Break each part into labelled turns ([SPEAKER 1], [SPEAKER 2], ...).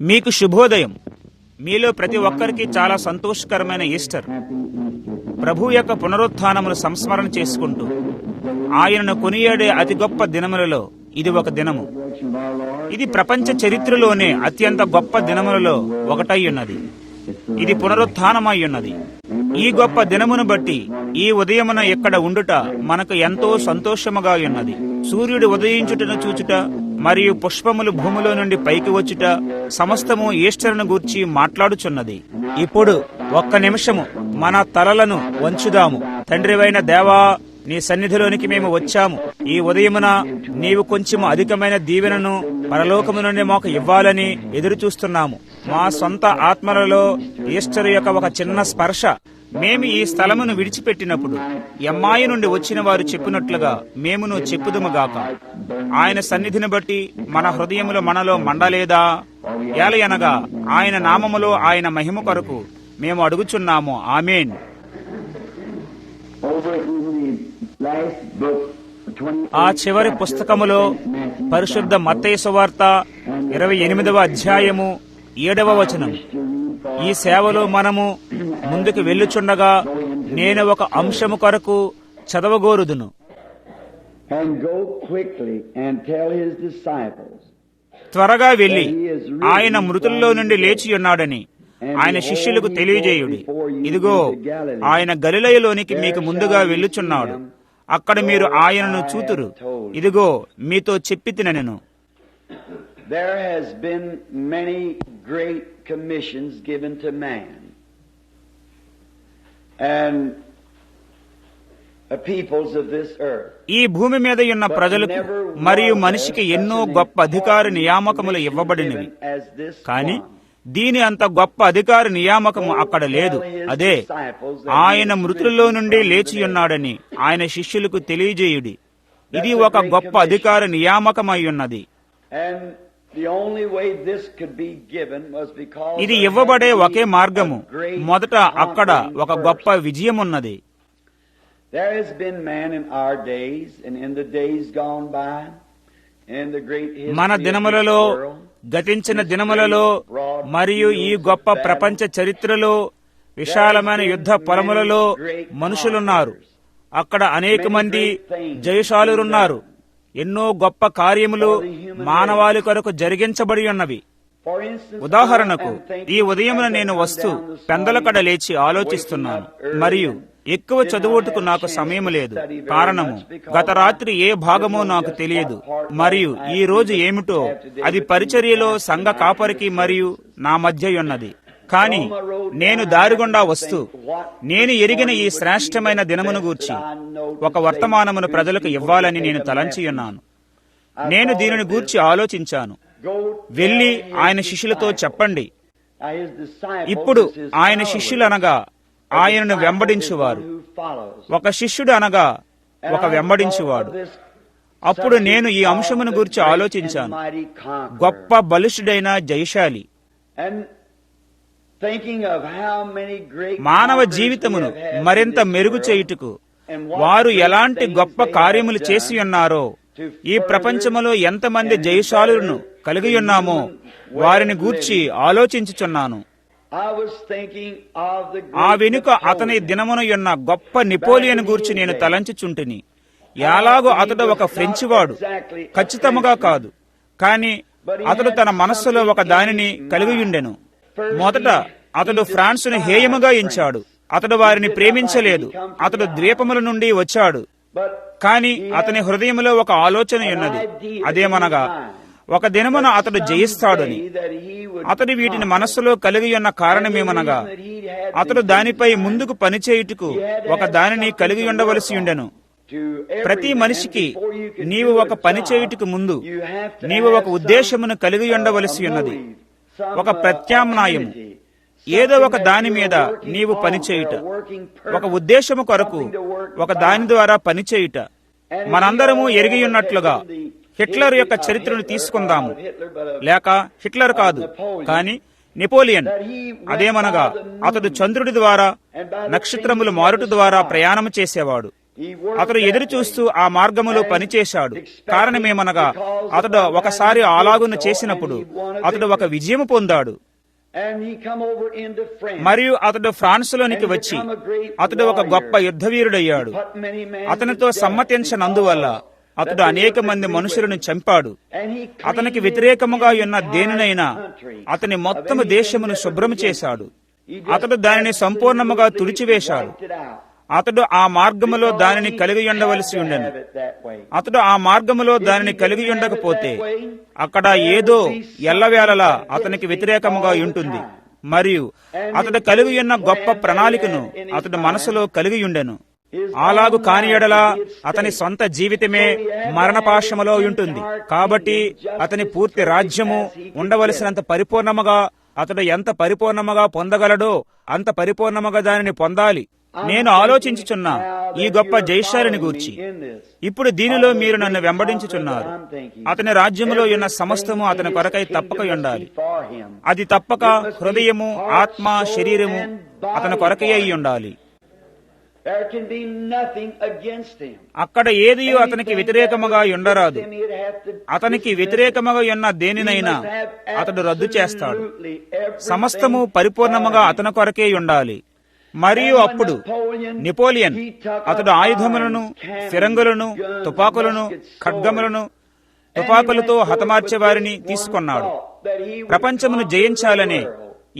[SPEAKER 1] మీకు శుభోదయం. మీలో ప్రతి ఒక్కరికి చాలా సంతోషకరమైన ఈస్టర్. ప్రభు యొక్క పునరుత్థానమును సంస్మరణ చేసుకుంటూ ఆయనను కొనియాడే అతి గొప్ప దినములలో ఇది ఒక దినము. ఇది ప్రపంచ చరిత్రలోనే అత్యంత గొప్ప దినములలో ఒకటై ఉన్నది. ఇది పునరుత్థానమై ఉన్నది. ఈ గొప్ప దినమును బట్టి ఈ ఉదయమున ఇక్కడ ఉండుట మనకు ఎంతో సంతోషముగా ఉన్నది. సూర్యుడు ఉదయించుటను చూచుట మరియు పుష్పములు భూమిలో నుండి పైకి వచ్చుట సమస్తము ఈస్టర్ను గూర్చి మాట్లాడుచున్నది. ఇప్పుడు ఒక్క నిమిషము మన తలలను వంచుదాము. తండ్రివైన దేవా, నీ సన్నిధిలోనికి మేము వచ్చాము. ఈ ఉదయమున నీవు కొంచెము అధికమైన దీవెనను పరలోకము నుండి మాకు ఇవ్వాలని ఎదురు చూస్తున్నాము. మా సొంత ఆత్మలలో ఈస్టర్ యొక్క ఒక చిన్న స్పర్శ మేము ఈ స్థలమును విడిచిపెట్టినప్పుడు ఎమ్మాయి నుండి వచ్చిన వారు చెప్పినట్లుగా మేమును చెప్పుదుముగాక. ఆయన సన్నిధిని బట్టి మన హృదయములు మనలో మండలేదా? ఏలయనగా ఆయన నామములో ఆయన మహిమ కొరకు మేము అడుగుచున్నాము. ఆమేన్. ఆ చివరి పుస్తకములో పరిశుద్ధ మత్తయి సువార్త 28వ అధ్యాయము 7వ వచనం. ఈ సేవలో మనము ముందుకు వెళ్ళుచుండగా నేను ఒక అంశము కొరకు చదవగోరుదును. త్వరగా వెళ్లి ఆయన మృతుల్లో నుండి లేచి ఉన్నాడని ఆయన శిష్యులకు తెలియజేయుడి. ఇదిగో, ఆయన గలిలయలోనికి మీకు ముందుగా వెళ్ళుచున్నాడు. అక్కడ మీరు ఆయనను చూతురు. ఇదిగో, మీతో చెప్పితినెను.
[SPEAKER 2] There has been many great commissions given to man, and the peoples of this earth.
[SPEAKER 1] ఈ భూమి మీద ఉన్న ప్రజలకు మరియు మనిషికి ఎన్నో గొప్ప అధికార నియామకములు ఇవ్వబడినవి. కానీ దీని అంత గొప్ప అధికార నియామకము అక్కడ లేదు. అదే, ఆయన మృతులలో నుండి లేచి ఉన్నాడని ఆయన శిష్యులకు తెలియజేయుడి. ఇది ఒక గొప్ప అధికార నియామకమై ఉన్నది. ఇది ఇవ్వబడే ఒకే మార్గము. మొదట అక్కడ ఒక గొప్ప విజయం ఉన్నది. మన దినములలో, గతించిన దినములలో మరియు ఈ గొప్ప ప్రపంచ చరిత్రలో విశాలమైన యుద్ధ పొలములలో మనుషులున్నారు. అక్కడ అనేక మంది జయశాలురున్నారు. ఎన్నో గొప్ప కార్యములు మానవాళి కొరకు జరిగించబడి ఉన్నవి. ఉదాహరణకు, ఈ ఉదయమున నేను వస్తూ పెందలకడ లేచి ఆలోచిస్తున్నాను మరియు ఎక్కువ చదువుటకు నాకు సమయం లేదు. కారణము, గత రాత్రి ఏ భాగమో నాకు తెలియదు మరియు ఈ రోజు ఏమిటో అది పరిచర్యలో సంఘ కాపరికి మరియు నా మధ్య ఉన్నది. కాని నేను దారిగుండా వస్తూ నేను ఎరిగిన ఈ శ్రేష్టమైన దినమును గూర్చి ఒక వర్తమానమును ప్రజలకు ఇవ్వాలని నేను తలంచియున్నాను. నేను దీనిని గూర్చి ఆలోచించాను. వెళ్లి ఆయన శిష్యులతో చెప్పండి. ఇప్పుడు ఆయన శిష్యులు అనగా ఆయనను వెంబడించువారు. ఒక శిష్యుడు అనగా ఒక వెంబడించువాడు. అప్పుడు నేను ఈ అంశమును గూర్చి ఆలోచించాను. గొప్ప బలిష్ఠుడైన జయశాలి మానవ జీవితమును మరింత మెరుగు చేయుటకు వారు ఎలాంటి గొప్ప కార్యములు చేసి ఉన్నారో, ఈ ప్రపంచములో ఎంతమంది జయశాలులను కలిగి ఉన్నామో వారిని గూర్చి ఆలోచించుచున్నాను. ఆ వెనుక అతని దినమున ఉన్న గొప్ప నెపోలియన్ గూర్చి నేను తలంచుచుంటిని. ఎలాగో అతడు ఒక ఫ్రెంచి వాడు, ఖచ్చితముగా కాదు, కాని అతడు తన మనస్సులో ఒక దానిని కలిగి ఉండెను. మొదట అతడు ఫ్రాన్సును హేయముగా ఎంచాడు. అతడు వారిని ప్రేమించలేదు. అతడు ద్వీపముల నుండి వచ్చాడు. కాని అతని హృదయంలో ఒక ఆలోచన ఉన్నది. అదేమనగా, ఒక దినమున అతడు జయిస్తాడని. అతడు వీటిని మనస్సులో కలిగి ఉన్న కారణమేమనగా, అతడు దానిపై ముందుకు పనిచేయుటకు ఒక దానిని కలిగి ఉండవలసి ఉండెను. ప్రతి మనిషికి నీవు ఒక పని చేయుటకు ముందు నీవు ఒక ఉద్దేశమును కలిగి ఉండవలసి ఉన్నది. ఒక ప్రత్యామ్నాయము, ఏదో ఒక దాని మీద నీవు పనిచేయుట, ఒక ఉద్దేశము కొరకు ఒక దాని ద్వారా పనిచేయుట. మనందరము ఎరిగి ఉన్నట్లుగా హిట్లర్ యొక్క చరిత్రను తీసుకుందాము. లేక హిట్లర్ కాదు, కాని నెపోలియన్. అదేమనగా, అతడు చంద్రుడి ద్వారా, నక్షత్రములు మారుట ద్వారా ప్రయాణము చేసేవాడు. అతడు ఎదురు చూస్తూ ఆ మార్గములో పనిచేశాడు. కారణమేమనగా అతడు ఒకసారి అలాగున చేసినప్పుడు అతడు ఒక విజయం పొందాడు. మరియు అతడు ఫ్రాన్స్లోనికి వచ్చి అతడు ఒక గొప్ప యుద్ధవీరుడయ్యాడు. అతనితో సమ్మతించనందువల్ల అతడు అనేక మంది మనుషులను చంపాడు. అతనికి వ్యతిరేకముగా ఉన్న దేనినైనా అతని మొత్తము దేశమును శుభ్రం చేశాడు. అతడు దానిని సంపూర్ణముగా తుడిచివేశాడు. అతడు ఆ మార్గములో దానిని కలిగి ఉండవలసి ఉండెను. అతడు ఆ మార్గములో దానిని కలిగి ఉండకపోతే అక్కడ ఏదో ఎల్లవేళలా అతనికి వ్యతిరేకముగా ఉంటుంది. మరియు అతడు కలిగి ఉన్న గొప్ప ప్రణాళికను అతడు మనసులో కలిగి ఉండెను. అలాగు కాని యెడల అతని సొంత జీవితమే మరణపాశములో ఉంటుంది. కాబట్టి అతని పూర్తి రాజ్యము ఉండవలసినంత పరిపూర్ణముగా అతడు ఎంత పరిపూర్ణముగా పొందగలడో అంత పరిపూర్ణముగా దానిని పొందాలి. నేను ఆలోచించుచున్న ఈ గొప్ప జయశాలిని గూర్చి ఇప్పుడు దీనిలో మీరు నన్ను వెంబడించుచున్నారు. అతని రాజ్యములో ఉన్న సమస్తము అతని కొరకై తప్పక ఉండాలి. అది తప్పక హృదయము, ఆత్మ, శరీరము అతని కొరకై అయి ఉండాలి. అక్కడ ఏది అతనికి వ్యతిరేకముగా ఉండరాదు. అతనికి వ్యతిరేకముగా ఉన్న దేనినైనా అతడు రద్దు చేస్తాడు. సమస్తము పరిపూర్ణముగా అతని కొరకే ఉండాలి. మరియు అప్పుడు నెపోలియన్ అతడు ఆయుధములను, ఫిరంగులను, తుపాకులను, ఖడ్గములను, తుపాకులతో హతమార్చే వారిని తీసుకున్నాడు. ప్రపంచమును జయించాలనే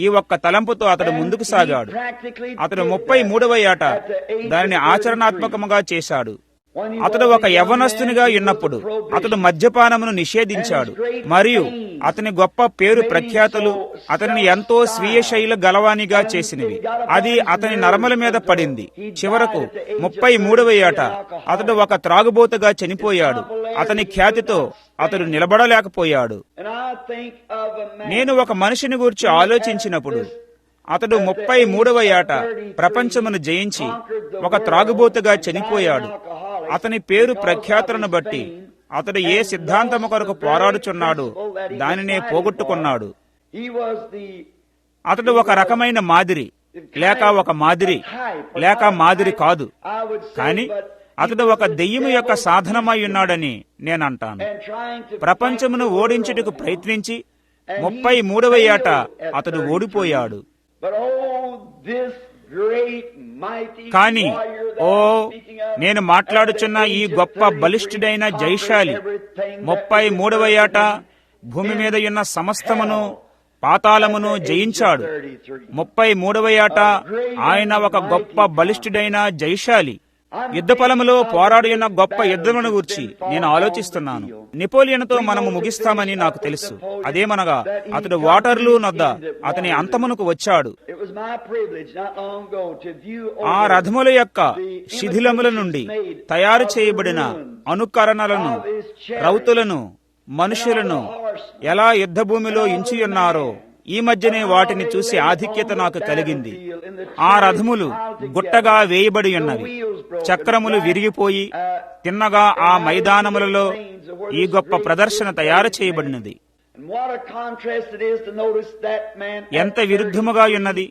[SPEAKER 1] ఈ ఒక్క తలంపుతో అతడు ముందుకు సాగాడు. అతడు 33వ ఏట దానిని ఆచరణాత్మకముగా చేశాడు. అతడు ఒక యవ్వనస్తునిగా ఉన్నప్పుడు అతడు మద్యపానమును నిషేధించాడు. మరియు అతని గొప్ప పేరు ప్రఖ్యాతులు అతనిని ఎంతో స్వీయ శైలి గలవానిగా చేసినవి. అది అతని నరముల మీద పడింది. చివరకు 33వ ఏట అతడు ఒక త్రాగుబోతుగా చనిపోయాడు. అతని ఖ్యాతితో అతడు నిలబడలేకపోయాడు. నేను ఒక మనిషిని గురించి ఆలోచించినప్పుడు అతడు 33వ ఏట ప్రపంచమును జయించి ఒక త్రాగుబోతుగా చనిపోయాడు. అతని పేరు ప్రఖ్యాతులను బట్టి అతడు ఏ సిద్ధాంతము కొరకు పోరాడుచున్నాడు దానినే పోగొట్టుకున్నాడు. అతడు ఒక రకమైన మాదిరి లేక ఒక మాదిరి లేక మాదిరి కాదు, కానీ అతడు ఒక దెయ్యము యొక్క సాధనమై ఉన్నాడని నేనంటాను. ప్రపంచమును ఓడించుటకు ప్రయత్నించి 33వ ఏట అతడు ఓడిపోయాడు. కానీ నేను మాట్లాడుచున్న ఈ గొప్ప బలిష్ఠుడైన జయశాలి 33వ ఏట భూమి మీద ఉన్న సమస్తమును, పాతాళమును జయించాడు. 33వ ఏట ఆయన ఒక గొప్ప బలిష్ఠుడైన జయశాలి. యుద్ధ పొలములో పోరాడిన గొప్ప యుద్ధమును గూర్చి నేను ఆలోచిస్తున్నాను. నెపోలియన్తో మనము ముగిస్తామని నాకు తెలుసు. అదేమనగా అతడు వాటర్లూ నొద్ద అతని అంతమునకు వచ్చాడు. ఆ రథముల యొక్క శిథిలముల నుండి తయారు చేయబడిన అనుకరణలను, రౌతులను, మనుషులను ఎలా యుద్ధ భూమిలో ఇంచియున్నారో ఈ మధ్యనే వాటిని చూసి ఆధిక్యత నాకు కలిగింది. ఆ రథములు గుట్టగా వేయబడి ఉన్నవి. చక్రములు విరిగిపోయి తిన్నగా ఆ మైదానములలో ఈ గొప్ప ప్రదర్శన తయారు చేయబడినది. ఎంత విరుద్ధముగా ఉన్నది!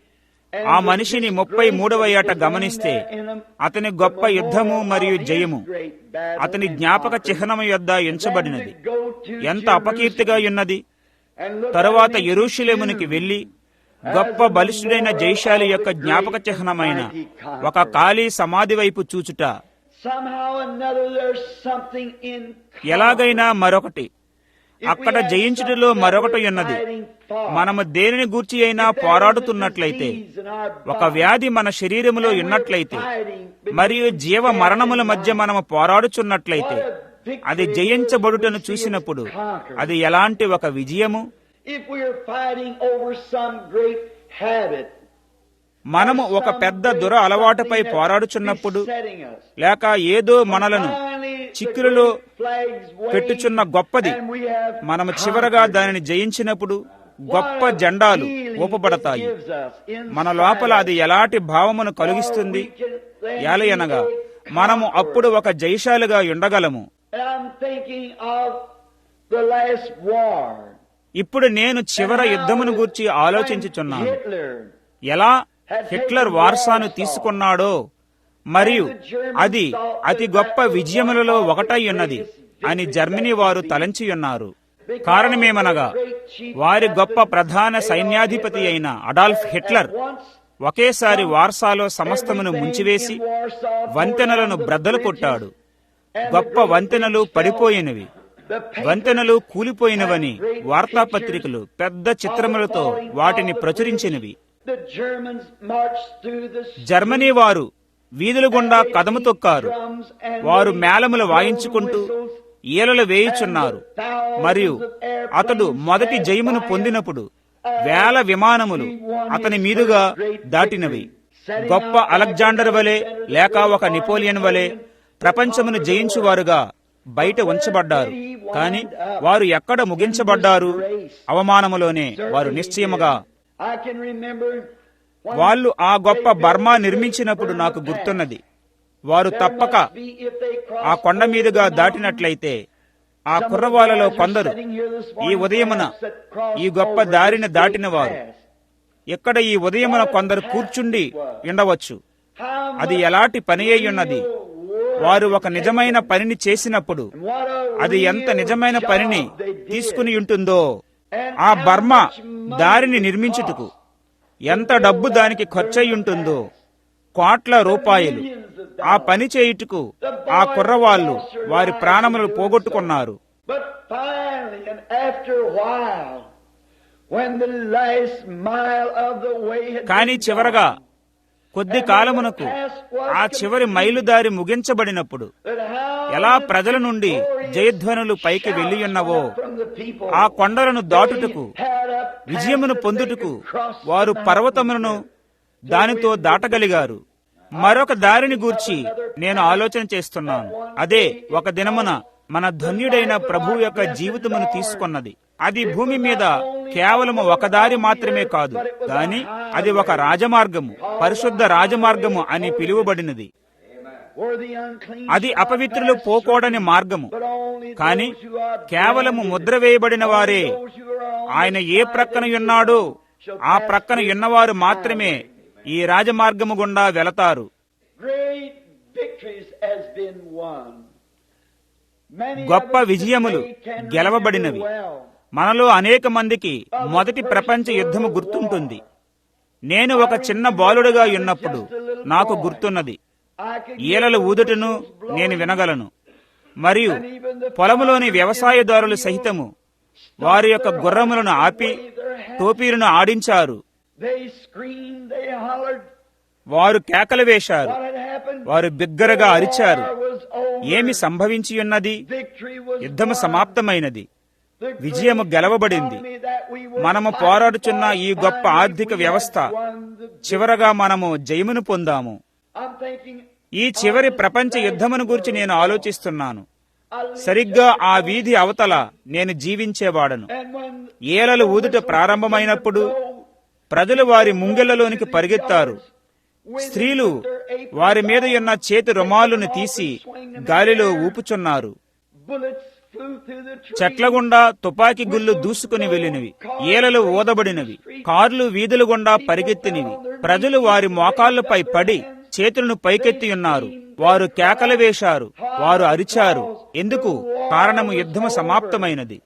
[SPEAKER 1] ఆ మనిషిని 33వ ఏట గమనిస్తే అతని గొప్ప యుద్ధము మరియు జయము అతని జ్ఞాపక చిహ్నము యొద్ద ఎంచబడినది. ఎంత అపకీర్తిగా ఉన్నది! తరువాత యెరూషలేమునికి వెళ్లి గొప్ప బలిష్ఠుడైన జయశాలి యొక్క జ్ఞాపక చిహ్నమైన ఒక ఖాళీ సమాధి వైపు చూచుట. ఎలాగైనా మరొకటి అక్కడ జయించుటలో మరొకటి ఉన్నది. మనము దేనిని గూర్చి అయినా పోరాడుతున్నట్లయితే, ఒక వ్యాధి మన శరీరములో ఉన్నట్లయితే మరియు జీవ మరణముల మధ్య మనము పోరాడుచున్నట్లయితే అది జయించబడుటను చూసినప్పుడు అది ఎలాంటి ఒక విజయము! మనము ఒక పెద్ద దుర అలవాటుపై పోరాడుచున్నప్పుడు లేక ఏదో మనలను చిక్కులలో పెట్టుచున్న గొప్పది మనము చివరగా దానిని జయించినప్పుడు గొప్ప జెండాలు ఊపబడతాయి. మన లోపల అది ఎలాంటి భావమును కలిగిస్తుంది! ఏలయనగా మనము అప్పుడు ఒక జయశాలిగా ఉండగలము. ఇప్పుడు నేను చివర యుద్ధమును గూర్చి ఆలోచించుచున్నాను. ఎలా హిట్లర్ వార్సాను తీసుకున్నాడో మరియు అది అతి గొప్ప విజయములలో ఒకటై ఉన్నది అని జర్మనీ వారు తలంచియున్నారు. కారణమేమనగా వారి గొప్ప ప్రధాన సైన్యాధిపతి అయిన అడాల్ఫ్ హిట్లర్ ఒకేసారి వార్సాలో సమస్తమును ముంచివేసి వంతెనలను బ్రద్దలు కొట్టాడు. గొప్ప వంతెనలు పడిపోయినవి, వంతెనలు కూలిపోయినవని వార్తాపత్రికలు పెద్ద చిత్రములతో వాటిని ప్రచురించినవి. జర్మనీ వారు వీధుల గుండా కదము తొక్కారు. వారు మేళములు వాయించుకుంటూ ఈలలు వేయుచున్నారు. మరియు అతడు మొదటి జయమును పొందినప్పుడు వేల విమానములు అతని మీదుగా దాటినవి. గొప్ప అలెగ్జాండర్ వలె లేక ఒక నెపోలియన్ వలె ప్రపంచమును జయించువారుగా బయట ఉంచబడ్డారు. కాని వారు ఎక్కడ ముగించబడ్డారు? అవమానములోనే. వారు నిశ్చయముగా వాళ్ళు ఆ గొప్ప బర్మా నిర్మించినప్పుడు నాకు గుర్తున్నది. వారు తప్పక ఆ కొండ మీదుగా దాటినట్లయితే ఆ కుర్రవాళ్ళలో కొందరు ఈ ఉదయమున ఈ గొప్ప దారిని దాటిన వారు ఇక్కడ ఈ ఉదయమున కొందరు కూర్చుండి ఉండవచ్చు. అది ఎలాంటి పని అయి ఉన్నది? వారు ఒక నిజమైన పనిని చేసినప్పుడు అది ఎంత నిజమైన పనిని తీసుకుని ఉంటుందో. ఆ బర్మా దారిని నిర్మించుటకు ఎంత డబ్బు దానికి ఖర్చయి ఉంటుందో, కోట్ల రూపాయలు. ఆ పని చేయుటకు ఆ కుర్రవాళ్ళు వారి ప్రాణములు పోగొట్టుకున్నారు. కానీ చివరగా కొద్ది కాలమునకు ఆ చివరి మైలుదారి ముగించబడినప్పుడు ఎలా ప్రజల నుండి జయధ్వనులు పైకి వెళ్లియున్నవో, ఆ కొండలను దాటుటకు విజయమును పొందుటకు వారు పర్వతములను దానితో దాటగలిగారు. మరొక దారిని గూర్చి నేను ఆలోచన చేస్తున్నాను. అదే ఒక దినమున మన ధన్యుడైన ప్రభు యొక్క జీవితమును తీసుకున్నది. అది భూమి మీద కేవలము ఒక దారి మాత్రమే కాదు, కానీ అది ఒక రాజమార్గము, పరిశుద్ధ రాజమార్గము అని పిలువబడినది. అది అపవిత్రులు పోకూడని మార్గము. కాని కేవలము ముద్ర వేయబడిన వారే, ఆయన ఏ ప్రక్కన ఉన్నాడో ఆ ప్రక్కన ఉన్నవారు మాత్రమే ఈ రాజమార్గము గుండా వెళతారు. గొప్ప విజయములు గెలవబడినవి. మనలో అనేక మందికి మొదటి ప్రపంచ యుద్ధము గుర్తుంటుంది. నేను ఒక చిన్న బాలుడుగా ఉన్నప్పుడు నాకు గుర్తున్నది. ఈలలు ఊదుటను నేను వినగలను. మరియు పొలములోని వ్యవసాయదారులు సహితము వారి యొక్క గుర్రములను ఆపి టోపీలను ఆడించారు. వారు కేకలు వేశారు. వారు బిగ్గరగా అరిచారు. ఏమి సంభవించి ఉన్నది? యుద్ధము సమాప్తమైనది. విజయము గెలవబడింది. మనము పోరాడుచున్న ఈ గొప్ప ఆర్థిక వ్యవస్థ చివరగా మనము జయమును పొందాము. ఈ చివరి ప్రపంచ యుద్ధమును గురించి నేను ఆలోచిస్తున్నాను. సరిగ్గా ఆ వీధి అవతల నేను జీవించేవాడను. ఏలలు ఊదుట ప్రారంభమైనప్పుడు ప్రజలు వారి ముంగిళ్లలోనికి పరిగెత్తారు. స్త్రీలు వారి మీద ఉన్న చేతి రుమాలును తీసి గాలిలో ఊపుచున్నారు. చెట్ల గుండా తుపాకీ గుళ్ళు దూసుకుని వెళ్లినవి. ఏలలు ఊదబడినవి. కార్లు వీధుల గుండా పరిగెత్తినవి. ప్రజలు వారి మోకాళ్లపై పడి చేతులను పైకెత్తి ఉన్నారు. వారు కేకలు వేశారు. వారు అరిచారు. ఎందుకు? కారణము యుద్ధము సమాప్తమైనది.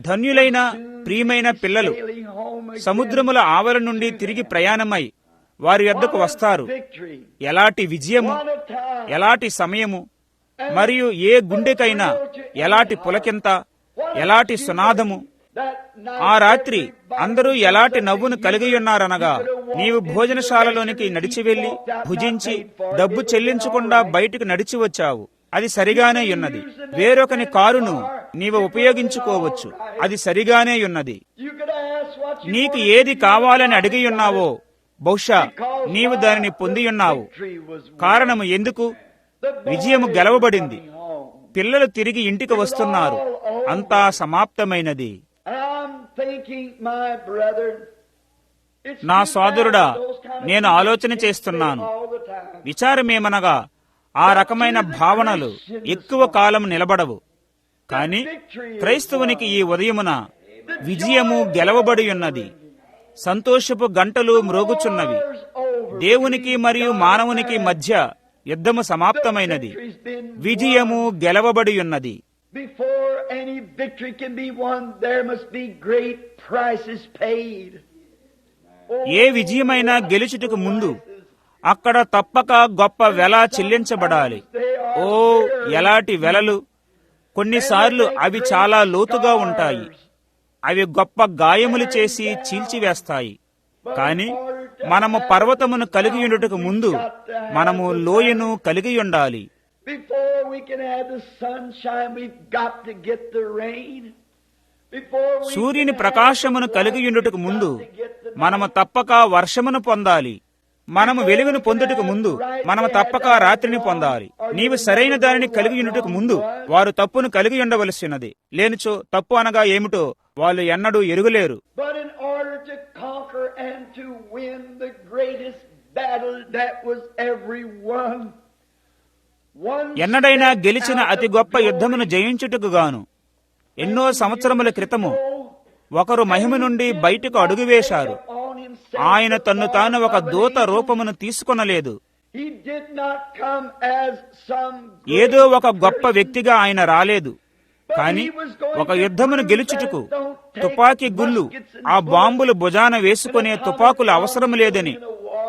[SPEAKER 1] ధన్యులైన ప్రియమైన పిల్లలు సముద్రముల ఆవల నుండి తిరిగి ప్రయాణమై వారి యొద్దకు వస్తారు. ఎలాంటి విజయము, ఎలాంటి సమయము, మరియు ఏ గుండెకైనా ఎలాంటి పులకింత, ఎలాంటి సునాదము. ఆ రాత్రి అందరూ ఎలాంటి నవ్వును కలిగి ఉన్నారనగా, నీవు భోజనశాలలోనికి నడిచి వెళ్లి భుజించి డబ్బు చెల్లించకుండా బయటకు నడిచి వచ్చావు. అది సరిగానే ఉన్నది. వేరొకని కారును నీవు ఉపయోగించుకోవచ్చు. అది సరిగానే ఉన్నది. నీకు ఏది కావాలని అడిగి ఉన్నావో బహుశా నీవు దానిని పొంది ఉన్నావు. కారణము ఎందుకు? విజయము గెలవబడింది. పిల్లలు తిరిగి ఇంటికి వస్తున్నారు. అంతా సమాప్తమైనది. నా సోదరుడా, నేను ఆలోచన చేస్తున్నాను. విచారమేమనగా ఆ రకమైన భావనలు ఎక్కువ కాలం నిలబడవు. కాని క్రైస్తవునికి ఈ ఉదయమున విజయము గెలవబడి ఉన్నది. సంతోషపు గంటలు మ్రోగుచున్నవి. దేవునికి మరియు మానవునికి మధ్య యుద్ధము సమాప్తమైనది. విజయము గెలవబడి ఉన్నది.
[SPEAKER 2] Before any victory can be won, there must be great prices paid.
[SPEAKER 1] ఏ విజయమైనా గెలుచుటకు ముందు అక్కడ తప్పక గొప్ప వెల చెల్లించబడాలి. ఓ ఎలాంటి వెలలు! కొన్నిసార్లు అవి చాలా లోతుగా ఉంటాయి. అవి గొప్ప గాయములు చేసి చీల్చివేస్తాయి. కాని మనము పర్వతమును కలిగి ఉండుటకు ముందు మనము లోయను కలిగి ఉండాలి.
[SPEAKER 2] Before we can have the sunshine, we've got to get the rain. Before we
[SPEAKER 1] సూర్యుని
[SPEAKER 2] can
[SPEAKER 1] ప్రకాశమును
[SPEAKER 2] have
[SPEAKER 1] కలిగి
[SPEAKER 2] the
[SPEAKER 1] ఉండుటకు
[SPEAKER 2] sun,
[SPEAKER 1] ముందు
[SPEAKER 2] we've got to get the
[SPEAKER 1] మనము తప్పక వర్షమును పొందాలి. మనము వెలుగును పొందుటకు ముందు మనము తప్పక రాత్రిని పొందాలి. నీవు సరైన దానిని కలిగి ఉండుటకు ముందు వారు తప్పును కలిగి ఉండవలసినది. లేనిచో తప్పు అనగా ఏమిటో వాళ్ళు ఎన్నడూ ఎరుగలేరు.
[SPEAKER 2] But in order to conquer and to win the greatest battle that was ever won,
[SPEAKER 1] ఎన్నడైనా గెలిచిన అతి గొప్ప యుద్ధమును జయించుటకు గాను ఎన్నో సంవత్సరముల క్రితము ఒకరు మహిమ నుండి బయటకు అడుగువేశారు. ఆయన తన్ను తాను ఒక దూత రూపమును తీసుకొనలేదు.
[SPEAKER 2] He did not come as some
[SPEAKER 1] ఏదో ఒక గొప్ప వ్యక్తిగా ఆయన రాలేదు. కాని ఒక యుద్ధమును గెలుచుటకు తుపాకీ గుళ్ళు, ఆ బాంబులు భుజాన వేసుకునే తుపాకులు అవసరం లేదని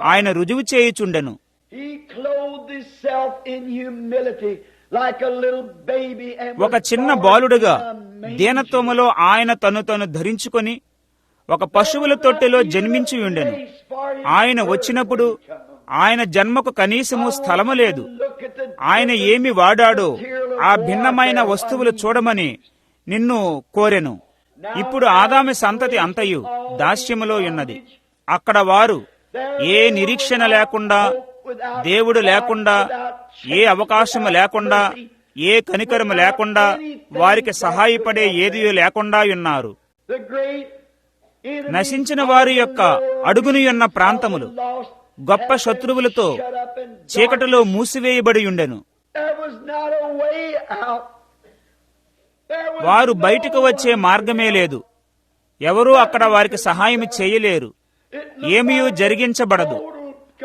[SPEAKER 1] ఆయన రుజువు చేయుచుండెను.
[SPEAKER 2] He clothed himself in humility like a little baby and
[SPEAKER 1] ఒక చిన్న బాలుడుగా దీనత్వములో ఆయన తను ధరించుకొని ఒక పశువుల తొట్టెలో జన్మించి ఉండెను. ఆయన వచ్చినప్పుడు ఆయన జన్మకు కనీసము స్థలము లేదు. ఆయన ఏమి వాడాడో ఆ భిన్నమైన వస్తువులు చూడమని నిన్ను కోరెను. ఇప్పుడు ఆదాము సంతతి అంతయు దాస్యములో ఉన్నది. అక్కడ వారు ఏ నిరీక్షణ లేకుండా, దేవుడు లేకుండా, ఏ అవకాశము లేకుండా, ఏ కనికరము లేకుండా, వారికి సహాయపడే ఏది లేకుండా ఉన్నారు. నశించిన వారి యొక్క అడుగుని ఉన్న ప్రాంతములు గొప్ప శత్రువులతో చీకటిలో మూసివేయబడి ఉండెను. వారు బయటకు వచ్చే మార్గమే లేదు. ఎవరూ అక్కడ వారికి సహాయం చేయలేరు. ఏమీ జరిగించబడదు.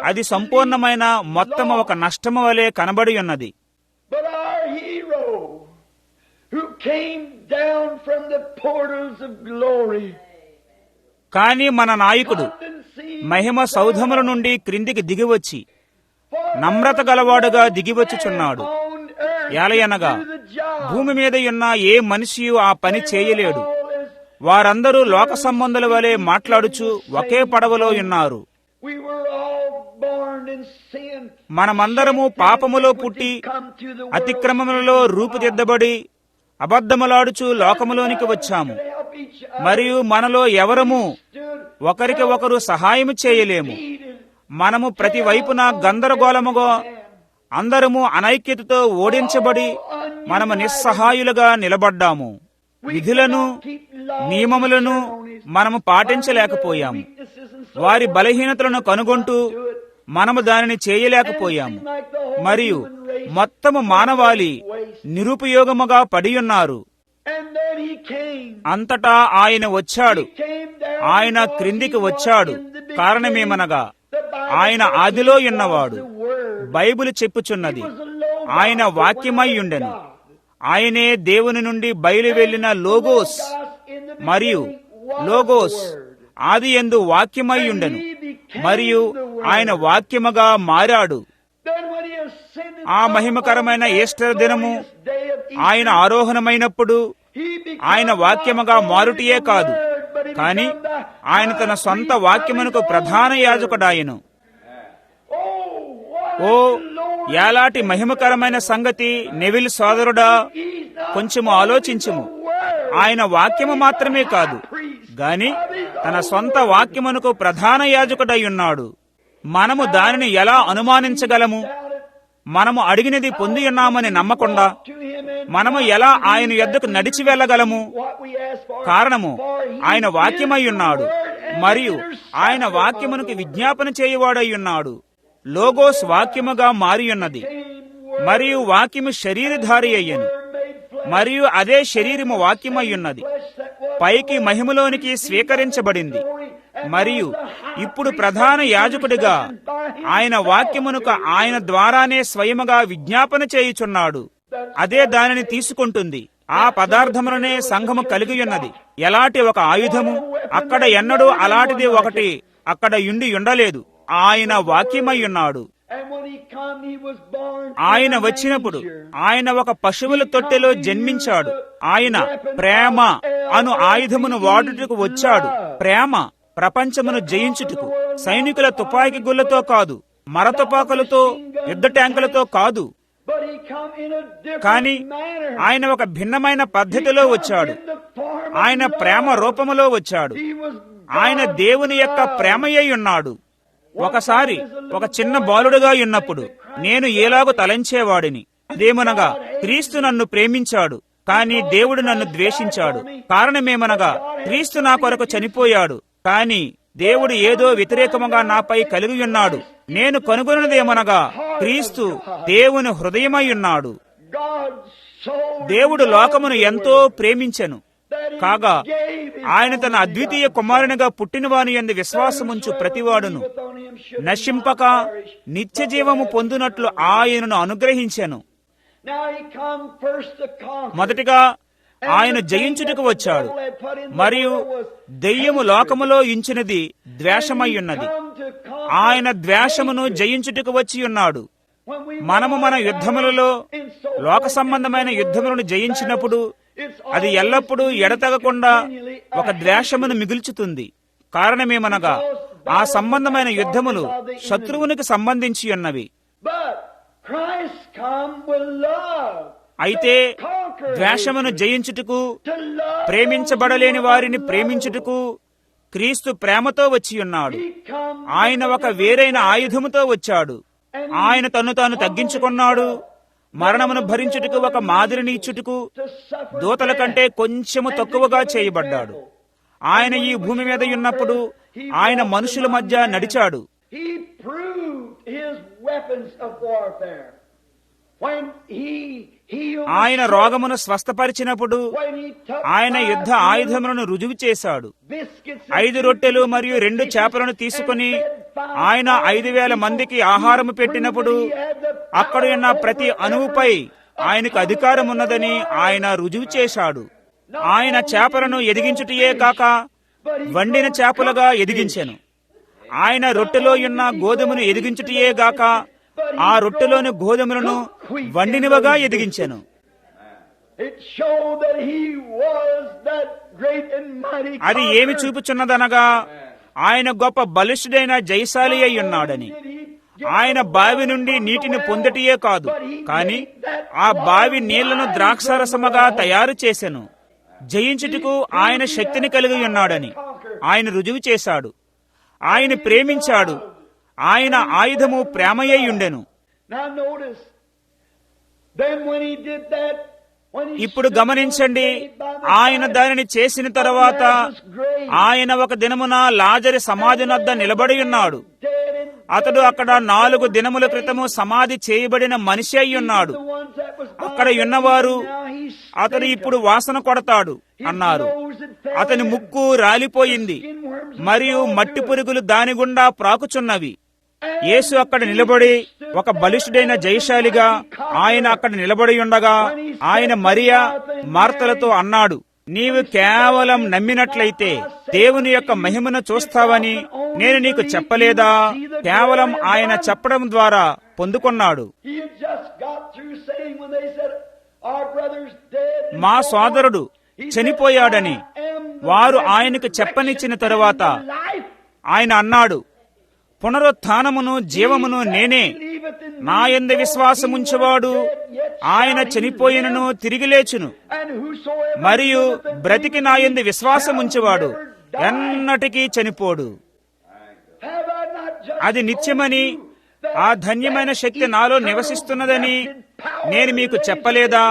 [SPEAKER 1] అది సంపూర్ణమైన మొత్తం ఒక నష్టము వలె కనబడి ఉన్నది. కాని మన నాయకుడు మహిమ సౌధముల నుండి క్రిందికి దిగివచ్చి నమ్రత గలవాడుగా దిగివచ్చుచున్నాడు. ఏలయనగా భూమి మీద ఉన్న ఏ మనిషియు ఆ పని చేయలేడు. వారందరూ లోక సంబంధుల వలె మాట్లాడుచు ఒకే పడవలో ఉన్నారు. మనమందరము పాపములో పుట్టి అతిక్రమములలో రూపుదిద్దబడి అబద్ధములాడుచు లోకములోనికి వచ్చాము. మరియు మనలో ఎవరము ఒకరికి ఒకరు సహాయము చేయలేము. మనము ప్రతి వైపున గందరగోళముగా అందరము అనైక్యతతో ఓడించబడి మనము నిస్సహాయులుగా నిలబడ్డాము. విధులను, నియమములను మనము పాటించలేకపోయాము. వారి బలహీనతలను కనుగొంటూ మనము దానిని చేయలేకపోయాము. మరియు మొత్తము మానవాళి నిరుపయోగముగా పడియున్నారు. అంతటా ఆయన వచ్చాడు. ఆయన క్రిందికి వచ్చాడు. కారణమేమనగా ఆయన ఆదిలో ఉన్నవాడు. బైబిల్ చెప్పుచున్నది ఆయన వాక్యమై ఉండెను. ఆయనే దేవుని నుండి బయలు వెళ్లిన లోగోస్. మరియు లోగోస్ ఆది యందు వాక్యమై ఉండెను. మరియు ఆయన వాక్యముగా మారాడు. ఆ మహిమకరమైన ఈస్టర్ దినము ఆయన ఆరోహణమైనప్పుడు ఆయన వాక్యముగా మారుటియే కాదు, కాని ఆయన తన సొంత వాక్యమునకు ప్రధాన యాజకుడాయను. ఓ ఎలాంటి మహిమకరమైన సంగతి! నెవిల్ సోదరుడా, కొంచెము ఆలోచించుము. ఆయన వాక్యము మాత్రమే కాదు గాని తన సొంత వాక్యమునకు ప్రధాన యాజకుడై ఉన్నాడు. మనము దానిని ఎలా అనుమానించగలము? మనము అడిగినది పొంది ఉన్నామని నమ్మకుండా మనము ఎలా ఆయన యొద్దకు నడిచి వెళ్ళగలము? కారణము ఆయన వాక్యమై ఉన్నాడు. మరియు ఆయన వాక్యమునకు విజ్ఞాపన చేయువాడై ఉన్నాడు. లోగోస్ వాక్యముగా మారి ఉన్నది. మరియు వాక్యము శరీరధారి అయ్యను. మరియు అదే శరీరము వాక్యమై ఉన్నది. పైకి మహిమలోనికి స్వీకరించబడింది. మరియు ఇప్పుడు ప్రధాన యాజకుడిగా ఆయన వాక్యమునకు ఆయన ద్వారానే స్వయముగా విజ్ఞాపన చేయుచున్నాడు. అదే దానిని తీసుకుంటుంది. ఆ పదార్థములనే సంఘము కలిగి ఉన్నది. ఎలాంటి ఒక ఆయుధము అక్కడ ఎన్నడూ అలాంటిది ఒకటి అక్కడ ఉండలేదు. ఆయన వాక్యమై ఉన్నాడు. ఆయన వచ్చినప్పుడు ఆయన ఒక పశువుల తొట్టెలో జన్మించాడు. ఆయన ప్రేమ అను ఆయుధమును వాడుటకు వచ్చాడు. ప్రేమ ప్రపంచమును జయించుటకు. సైనికుల తుపాకీ గుళ్లతో కాదు, మర తుపాకులతో, యుద్ధ ట్యాంకులతో కాదు, కానీ ఆయన ఒక భిన్నమైన పద్ధతిలో వచ్చాడు. ఆయన ప్రేమ రూపములో వచ్చాడు. ఆయన దేవుని యొక్క ప్రేమయ్య ఉన్నాడు. ఒకసారి ఒక చిన్న బాలుడుగా ఉన్నప్పుడు నేను ఎలాగో తలంచేవాడిని. అదేమనగా క్రీస్తు నన్ను ప్రేమించాడు, కానీ దేవుడు నన్ను ద్వేషించాడు. కారణమేమనగా క్రీస్తు నా కొరకు చనిపోయాడు, కానీ దేవుడు ఏదో వ్యతిరేకముగా నాపై కలిగి ఉన్నాడు. నేను కనుగొన్నదేమనగా క్రీస్తు దేవుని హృదయమై ఉన్నాడు. దేవుడు లోకమును ఎంతో ప్రేమించెను కాగా ఆయన తన అద్వితీయ కుమారునిగా పుట్టినవాని యందు విశ్వాసముంచు ప్రతివాడును నశింపక నిత్య జీవము పొందునట్లు ఆయనను అనుగ్రహించెను. మొదటిగా ఆయన జయించుటకు వచ్చాడు, మరియు దెయ్యము లోకములో ఇంచినది ద్వేషమయ్యున్నది. ఆయన ద్వేషమును జయించుటకు వచ్చి ఉన్నాడు. మనము మన యుద్ధములలో లోక సంబంధమైన యుద్ధములను జయించినప్పుడు అది ఎల్లప్పుడూ ఎడతెగకుండా ఒక ద్వేషమును మిగుల్చుతుంది. కారణమేమనగా ఆ సంబంధమైన యుద్ధములు శత్రువునికి సంబంధించి ఉన్నవి. అయితే ద్వేషమును జయించుటకు, ప్రేమించబడలేని వారిని ప్రేమించుటకు క్రీస్తు ప్రేమతో వచ్చి ఉన్నాడు. ఆయన ఒక వేరైన ఆయుధముతో వచ్చాడు. ఆయన తన్ను తాను తగ్గించుకున్నాడు. మరణమును భరించుటకు ఒక మాదిరిని ఇచ్చుటకు దూతల కంటే కొంచెము తక్కువగా చేయబడ్డాడు. ఆయన ఈ భూమి మీద ఉన్నప్పుడు ఆయన మనుషుల మధ్య నడిచాడు. ఆయన రోగమును స్వస్థపరిచినప్పుడు ఆయన యుద్ధ ఆయుధములను రుజువు చేశాడు. 5 రొట్టెలు మరియు 2 చేపలను తీసుకుని ఆయన 5,000 మందికి ఆహారము పెట్టినప్పుడు అక్కడ ఉన్న ప్రతి అణువుపై ఆయనకు అధికారం ఉన్నదని ఆయన రుజువు చేశాడు. ఆయన చేపలను ఎదిగించుటయే కాక వండిన చేపలుగా ఎదిగించెను. ఆయన రొట్టెలో ఉన్న గోధుమను ఎదిగించుటయే గాక ఆ రొట్టెలోని గోధుమలను వండినవగా ఎదిగించెను. అది ఏమి చూపుచున్నదనగా ఆయన గొప్ప బలిష్ఠుడైన జయశాలి అయి ఉన్నాడని. ఆయన బావి నుండి నీటిని పొందటియే కాదు, కాని ఆ బావి నీళ్లను ద్రాక్షారసముగా తయారు చేసెను. జయించుటకు ఆయన శక్తిని కలిగి ఉన్నాడని ఆయన రుజువు చేశాడు. ఆయన ప్రేమించాడు. ఆయన ఆయుధము ప్రేమయ్య ఉండెను. ఇప్పుడు గమనించండి, ఆయన దానిని చేసిన తర్వాత ఆయన ఒక దినమున లాజరు సమాధి వద్ద నిలబడి ఉన్నాడు. అతడు అక్కడ 4 దినముల క్రితము సమాధి చేయబడిన మనిషి అయి ఉన్నాడు. అక్కడ ఉన్నవారు అతడు ఇప్పుడు వాసన కొడతాడు అన్నారు. అతని ముక్కు రాలిపోయింది మరియు మట్టి పురుగులు దాని గుండా ప్రాకుచున్నవి. యేసు అక్కడ నిలబడి ఒక బలిష్ఠుడైన జయశాలిగా ఆయన అక్కడ నిలబడి ఉండగా ఆయన మరియా మార్తలతో అన్నాడు, నీవు కేవలం నమ్మినట్లయితే దేవుని యొక్క మహిమను చూస్తావని నేను నీకు చెప్పలేదా? కేవలం ఆయన చెప్పడం ద్వారా పొందుకున్నాడు. మా సోదరుడు చనిపోయాడని వారు ఆయనకు చెప్పనిచ్చిన తరువాత ఆయన అన్నాడు, పునరుత్థానమును జీవమును నేనే. నా యందు విశ్వాసముంచువాడు ఆయన చనిపోయినను తిరిగి లేచును, మరియు బ్రతికి నా యందు విశ్వాసముంచువాడు ఎన్నటికీ చనిపోడు. అది నిత్యమని, ఆ ధన్యమైన శక్తి నాలో నివసిస్తున్నదని నేను మీకు చెప్పలేదా?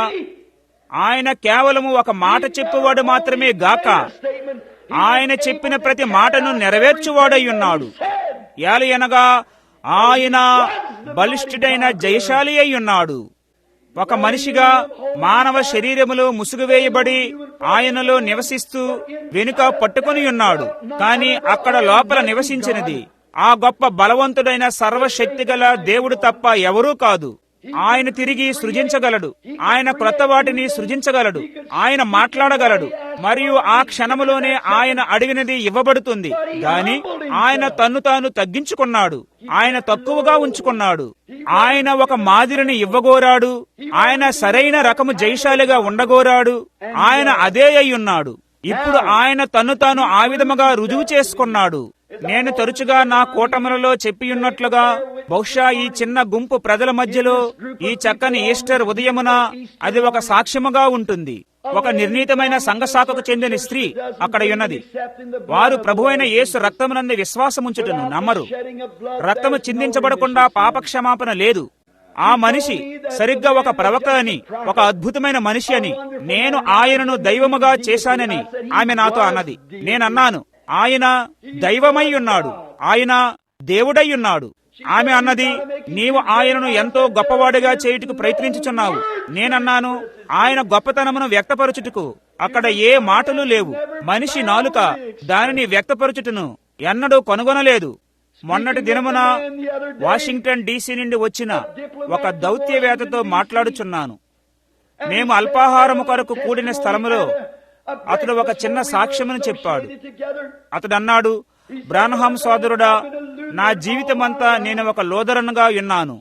[SPEAKER 1] ఆయన కేవలము ఒక మాట చెప్పువాడు మాత్రమే గాక ఆయన చెప్పిన ప్రతి మాటను నెరవేర్చువాడై ఉన్నాడు. ఏలయనగా ఆయన బలిష్ఠుడైన జయశాలి అయి ఉన్నాడు. ఒక మనిషిగా మానవ శరీరములో ముసుగువేయబడి ఆయనలో నివసిస్తూ వెనుక పట్టుకొని ఉన్నాడు. కాని అక్కడ లోపల నివసించినది ఆ గొప్ప బలవంతుడైన సర్వశక్తిగల దేవుడు తప్ప ఎవరూ కాదు. ఆయన తిరిగి సృజించగలడు. ఆయన క్రొత్త వాటిని సృజించగలడు. ఆయన మాట్లాడగలడు. మరియు ఆ క్షణములోనే ఆయన అడిగినది ఇవ్వబడుతుంది. గాని ఆయన తన్ను తాను తగ్గించుకున్నాడు. ఆయన తక్కువగా ఉంచుకున్నాడు. ఆయన ఒక మాదిరిని ఇవ్వగోరాడు. ఆయన సరైన రకము జయశాలిగా ఉండగోరాడు. ఆయన అదే అయ్యున్నాడు. ఇప్పుడు ఆయన తన్ను తాను ఆ విధముగా రుజువు చేసుకున్నాడు. నేను తరచుగా నా కూటములలో చెప్పియున్నట్లుగా బహుశా ఈ చిన్న గుంపు ప్రజల మధ్యలో ఈ చక్కని ఈస్టర్ ఉదయమున అది ఒక సాక్ష్యముగా ఉంటుంది. ఒక నిర్ణీతమైన సంఘ శాఖకు చెందిన స్త్రీ అక్కడ ఉన్నది. వారు ప్రభువైన యేసు రక్తమునందు విశ్వాసముంచుటను నమ్మరు. రక్తము చిందించబడకుండా పాపక్షమాపణ లేదు. ఆ మనిషి సరిగ్గా ఒక ప్రవక్త అని, ఒక అద్భుతమైన మనిషి అని, నేను ఆయనను దైవముగా చేశానని ఆమె నాతో అన్నది. నేనన్నాను, ఆయన దైవమై ఉన్నాడు, ఆయన దేవుడై ఉన్నాడు. ఆమె అన్నది, నీవు ఆయనను ఎంతో గొప్పవాడిగా చేయుటకు ప్రయత్నించుచున్నావు. నేనన్నాను, ఆయన గొప్పతనమును వ్యక్తపరచుటకు అక్కడ ఏ మాటలు లేవు. మనిషి నాలుక దానిని వ్యక్తపరచుటను ఎన్నడూ కనుగొనలేదు. మొన్నటి దినమున వాషింగ్టన్ డీసీ నుండి వచ్చిన ఒక దౌత్యవేత్తతో మాట్లాడుచున్నాను. మేము అల్పాహారము కొరకు కూడిన స్థలములో అతడు ఒక చిన్న సాక్ష్యమును చెప్పాడు. అతడు అన్నాడు, బ్రాన్హామ్ సోదరుడా, నా జీవితమంతా నేను ఒక లోదరనుగా ఉన్నాను.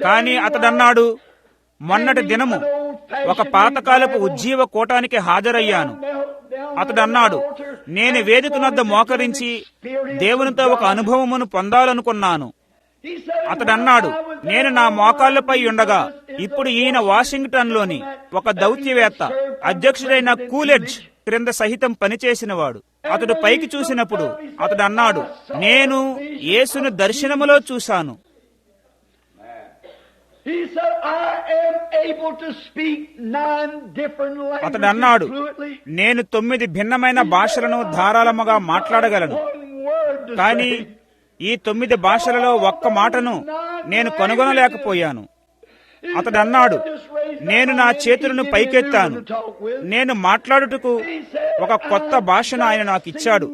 [SPEAKER 1] కానీ అతడన్నాడు, మొన్నటి దినము ఒక పాతకాలపు ఉజ్జీవ కూటానికి హాజరయ్యాను. అతడు అన్నాడు, నేను వేదిక వద్ద మోకరించి దేవునితో ఒక అనుభవమును పొందాలనుకున్నాను. అతడు అన్నాడు, నేను నా మోకాళ్లపై ఉండగా ఇప్పుడు ఈయన వాషింగ్టన్ లోని ఒక దౌత్యవేత్త అధ్యక్షుడైన కూలెడ్జ్ క్రింద సహితం పనిచేసినవాడు. అతడు పైకి చూసినప్పుడు అతడు అన్నాడు, నేను యేసును దర్శనములో చూశాను. అతడు అన్నాడు, నేను 9 భిన్నమైన భాషలను ధారాళముగా మాట్లాడగలను. కానీ ఈ 9 భాషలలో ఒక్క మాటను నేను కనుగొనలేకపోయాను. అతడు అన్నాడు, నేను నా చేతులను పైకెత్తాను. నేను మాట్లాడుటకు ఒక కొత్త భాషను ఆయన నాకు ఇచ్చాడు.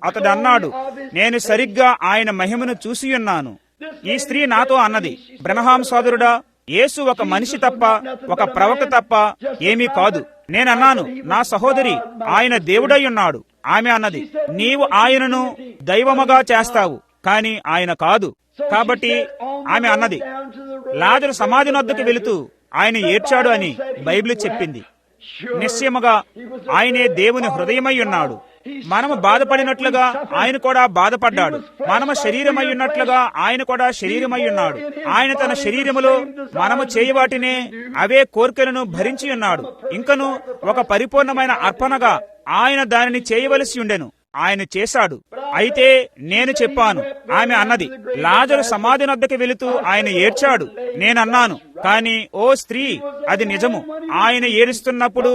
[SPEAKER 1] అతడు అన్నాడు, నేను సరిగ్గా ఆయన మహిమను చూసియున్నాను. ఈ స్త్రీ నాతో అన్నది, బ్రహ్మాం సోదరుడా, యేసు ఒక మనిషి తప్ప, ఒక ప్రవక్త తప్ప ఏమీ కాదు. నేనన్నాను, నా సహోదరి, ఆయన దేవుడై ఉన్నాడు. ఆమె అన్నది, నీవు ఆయనను దైవముగా చేస్తావు, కానీ ఆయన కాదు. కాబట్టి ఆమె అన్నది, లాజరు సమాధి వద్దకు వెళుతూ ఆయన ఏడ్చాడు అని బైబిల్ చెప్పింది. నిశ్చయముగా ఆయనే దేవుని హృదయమై ఉన్నాడు. మనము బాధపడినట్లుగా ఆయన కూడా బాధపడ్డాడు. మనము శరీరమై ఉన్నట్లుగా ఆయన కూడా శరీరమై ఉన్నాడు. ఆయన తన శరీరములో మనము చేయవాటినే అవే కోర్కెలను భరించి ఉన్నాడు. ఇంకను ఒక పరిపూర్ణమైన అర్పణగా ఆయన దానిని చేయవలసి ఉండెను. ఆయన చేశాడు. అయితే నేను చెప్పాను, ఆమె అన్నది, లాజరు సమాధి వద్దకు వెళుతూ ఆయన ఏడ్చాడు. నేనన్నాను, కానీ ఓ స్త్రీ, అది నిజము. ఆయన ఏడుస్తున్నప్పుడు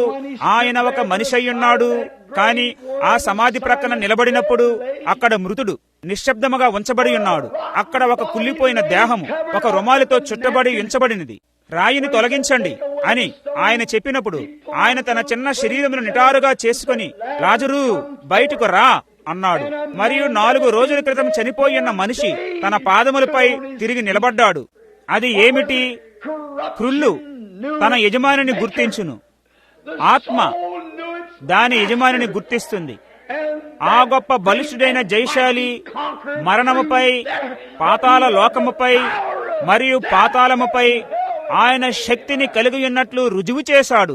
[SPEAKER 1] ఆయన ఒక మనిషి అయ్యున్నాడు. కాని ఆ సమాధి ప్రక్కన నిలబడినప్పుడు అక్కడ మృతుడు నిశ్శబ్దముగా ఉంచబడి ఉన్నాడు. అక్కడ ఒక కుళ్ళిపోయిన దేహము ఒక రుమాలుతో చుట్టబడి ఉంచబడినది. రాయిని తొలగించండి అని ఆయన చెప్పినప్పుడు ఆయన తన చిన్న శరీరమును నిటారుగా చేసుకుని, లాజరు బయటకు రా అన్నాడు. మరియు 4 రోజుల క్రితం చనిపోయిన మనిషి తన పాదములపై తిరిగి నిలబడ్డాడు. అది ఏమిటి? క్రుళ్ళు తన యజమానిని గుర్తించును. ఆత్మ దాని యజమానిని గుర్తిస్తుంది. ఆ గొప్ప బలిష్ఠుడైన జయశాలి మరణముపై, పాతాళ లోకముపై మరియు పాతాళముపై ఆయన శక్తిని కలిగి ఉన్నట్లు రుజువు చేశాడు.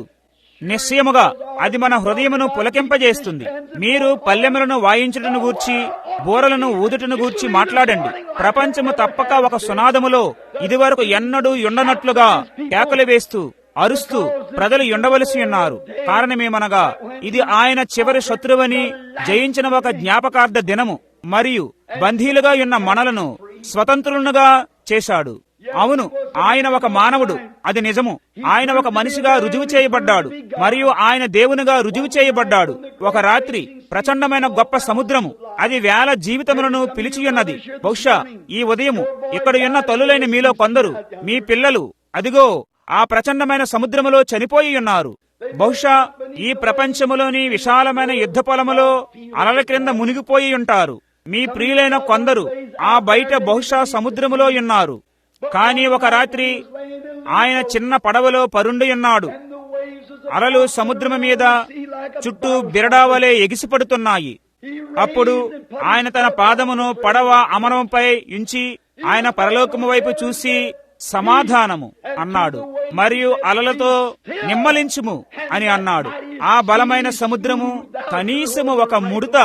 [SPEAKER 1] నిశ్చయముగా అది మన హృదయమును పులకింపజేస్తుంది. మీరు పల్లెములను వాయించుటను గూర్చి, బూరలను ఊదుటను గూర్చి మాట్లాడండి. ప్రపంచము తప్పక ఒక సునాదములో ఇదివరకు ఎన్నడూ ఉండనట్లుగా కేకలు వేస్తూ, అరుస్తూ ప్రజలు ఉండవలసి ఉన్నారు. కారణమేమనగా ఇది ఆయన చివరి శత్రువని జయించిన ఒక జ్ఞాపకార్థ దినము మరియు బందీలుగా ఉన్న మనలను స్వతంత్రులుగా చేశాడు. అవును, ఆయన ఒక మానవుడు, అది నిజము. ఆయన ఒక మనిషిగా రుజువు చేయబడ్డాడు మరియు ఆయన దేవునిగా రుజువు చేయబడ్డాడు. ఒక రాత్రి ప్రచండమైన గొప్ప సముద్రము అది వేల జీవితములను పిలిచియున్నది. బహుశా ఈ ఉదయము ఇక్కడ ఉన్న తల్లులైన మీలో కొందరు మీ పిల్లలు అదిగో ఆ ప్రచండమైన సముద్రములో చనిపోయి ఉన్నారు. బహుశా ఈ ప్రపంచములోని విశాలమైన యుద్ధ పొలములో అలల క్రింద మునిగిపోయి ఉంటారు. మీ ప్రియులైన కొందరు ఆ బయట బహుశా సముద్రములో ఉన్నారు. కానీ ఒక రాత్రి ఆయన చిన్న పడవలో పరుండి ఉన్నాడు. అలలు సముద్రము మీద చుట్టూ బిరడావలే ఎగిసిపడుతున్నాయి. అప్పుడు ఆయన తన పాదమును పడవ అమరంపై ఉంచి ఆయన పరలోకము వైపు చూసి సమాధానము అన్నాడు మరియు అలలతో నిమ్మలించుము అని అన్నాడు. ఆ బలమైన సముద్రము కనీసము ఒక ముడత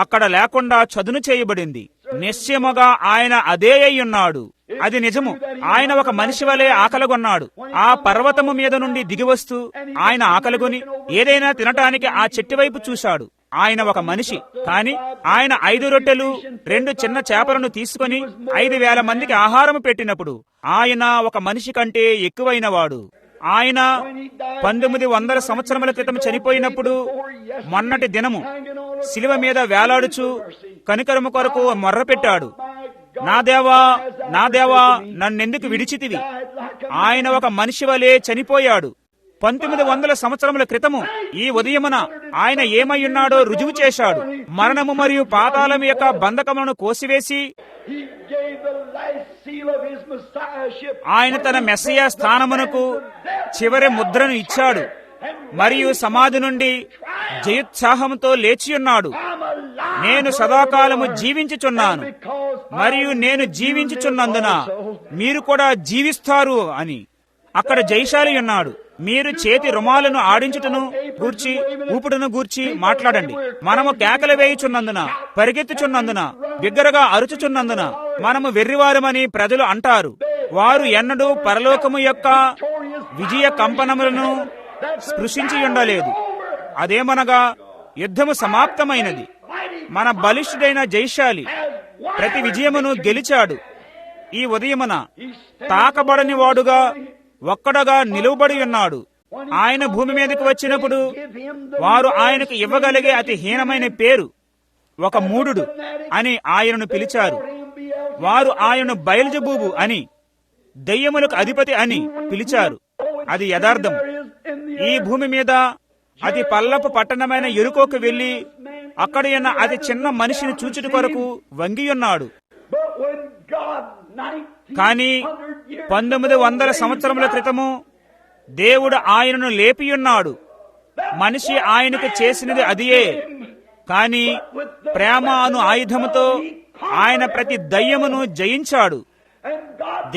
[SPEAKER 1] అక్కడ లేకుండా చదును చేయబడింది. నిశ్చయముగా ఆయన అదే అయి ఉన్నాడు. అది నిజము. ఆయన ఒక మనిషి వలె ఆకలిగొన్నాడు. ఆ పర్వతము మీద నుండి దిగివస్తూ ఆయన ఆకలిగొని ఏదైనా తినటానికి ఆ చెట్టు వైపు చూశాడు. ఆయన ఒక మనిషి, కాని ఆయన 5 రొట్టెలు 2 చిన్న చేపలను తీసుకుని 5,000 మందికి ఆహారం పెట్టినప్పుడు ఆయన ఒక మనిషి కంటే ఎక్కువైనవాడు. ఆయన 1900 సంవత్సరముల క్రితం చనిపోయినప్పుడు మొన్నటి దినము శిలువ మీద వేలాడుచు కనికరము కొరకు మొర్రపెట్టాడు. నా దేవా, నా దేవా, నన్నెందుకు విడిచితివి? ఆయన ఒక మనిషి వలె చనిపోయాడు. 1900 సంవత్సరముల క్రితము ఈ ఉదయమున ఆయన ఏమయ్యున్నాడో రుజువు చేశాడు. మరణము మరియు పాతాళం యొక్క బంధకములను కోసివేసి ఆయన తన మెస్సియా స్థానమునకు చివరి ముద్రను ఇచ్చాడు మరియు సమాధి నుండి జయోత్సాహంతో లేచియున్నాడు. నేను సదాకాలము జీవించుచున్నాను మరియు నేను జీవించుచున్నందున మీరు కూడా జీవిస్తారు అని. అక్కడ జయశాలి ఉన్నాడు. మీరు చేతి రుమాలను ఆడించుటను గూర్చి ఊపుటను గూర్చి మాట్లాడండి. మనము కేకలు వేయుచున్నందున, పరిగెత్తుచున్నందున, బిగ్గరగా అరుచుచున్నందున మనము వెర్రివారమని ప్రజలు అంటారు. వారు ఎన్నడూ పరలోకము యొక్క విజయ కంపనములను స్పృశించి ఉండలేదు. అదేమనగా యుద్ధము సమాప్తమైనది. మన బలిష్ఠుడైన జయశాలి ప్రతి విజయమును గెలిచాడు. ఈ ఉదయమున తాకబడని వాడుగా ఒక్కడగా నిలువబడి ఉన్నాడు. ఆయన భూమి మీదకి వచ్చినప్పుడు వారు ఆయనకు ఇవ్వగలిగే అతి హీనమైన పేరు ఒక మూఢుడు అని ఆయనను పిలిచారు. వారు ఆయనను బయల్జెబూబు అని, దెయ్యములకు అధిపతి అని పిలిచారు. అది యథార్థం. ఈ భూమి మీద అతి పల్లపు పట్టణమైన ఎరుకోకు వెళ్లి అక్కడ ఉన్న అతి చిన్న మనిషిని చూచుట కొరకు వంగియున్నాడు. కానీ 1900 సంవత్సరముల క్రితము దేవుడు ఆయనను లేపియున్నాడు. మనిషి ఆయనకు చేసినది అదియే. కాని ప్రేమ అను ఆయుధముతో ఆయన ప్రతి దయ్యమును జయించాడు.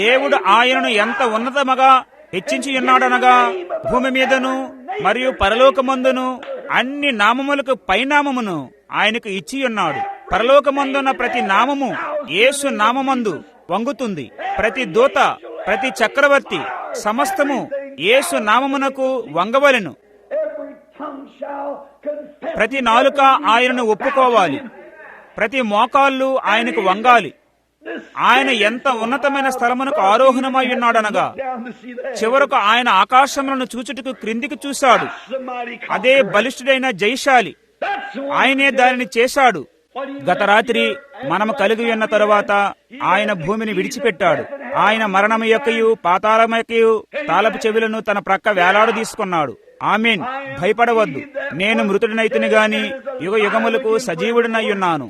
[SPEAKER 1] దేవుడు ఆయనను ఎంత ఉన్నతముగా హెచ్చించి ఉన్నాడనగా భూమి మీదను మరియు పరలోకమందును అన్ని నామములకు పైనామమును ఆయనకు ఇచ్చి ఉన్నాడు. పరలోకమందున్న ప్రతి నామము యేసు నామమందు వంగుతుంది. ప్రతి దూత, ప్రతి చక్రవర్తి, సమస్తము యేసు నామమునకు వంగవలెను. ప్రతి నాలుక ఆయనను ఒప్పుకోవాలి. ప్రతి మోకాళ్ళు ఆయనకు వంగాలి. ఆయన ఎంత ఉన్నతమైన స్థలమునకు ఆరోహణమై ఉన్నాడనగా చివరకు ఆయన ఆకాశములను చూచుటకు క్రిందికి చూశాడు. అదే బలిష్ఠుడైన జయశాలి. ఆయనే దానిని చేశాడు. గత రాత్రి మనము కలిగి ఉన్న తరువాత ఆయన భూమిని విడిచిపెట్టాడు. ఆయన మరణము యొక్కయు పాతాళము యొక్కయు తాళపు చెవులను తన ప్రక్క వేలాడు తీసుకున్నాడు. ఆమేన్. భయపడవద్దు. నేను మృతుడినైతిని గాని యుగ యుగములకు సజీవుడినై ఉన్నాను.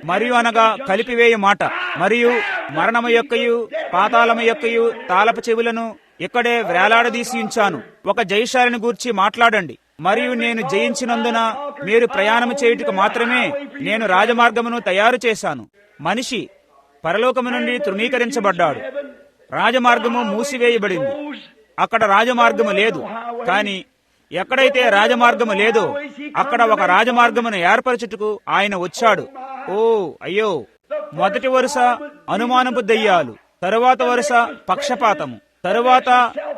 [SPEAKER 1] మరియు అనగా కలిపివేయ మాట. మరియు మరణము యొక్కయు పాతాళము యొక్కయు తాళపు చెవులను ఇక్కడే వేలాడదీసి ఉంచాను. ఒక జయశాలిని గూర్చి మాట్లాడండి. మరియు నేను జయించినందున మీరు ప్రయాణము చేయుటకు మాత్రమే నేను రాజమార్గమును తయారు చేశాను. మనిషి పరలోకము నుండి తృణీకరించబడ్డాడు. రాజమార్గము మూసివేయబడింది. అక్కడ రాజమార్గము లేదు. కాని ఎక్కడైతే రాజమార్గము లేదో అక్కడ ఒక రాజమార్గమును ఏర్పరచుటకు ఆయన వచ్చాడు. ఓ అయ్యో! మొదటి వరుస అనుమానపు దయ్యాలు, తరువాత వరుస పక్షపాతము, తరువాత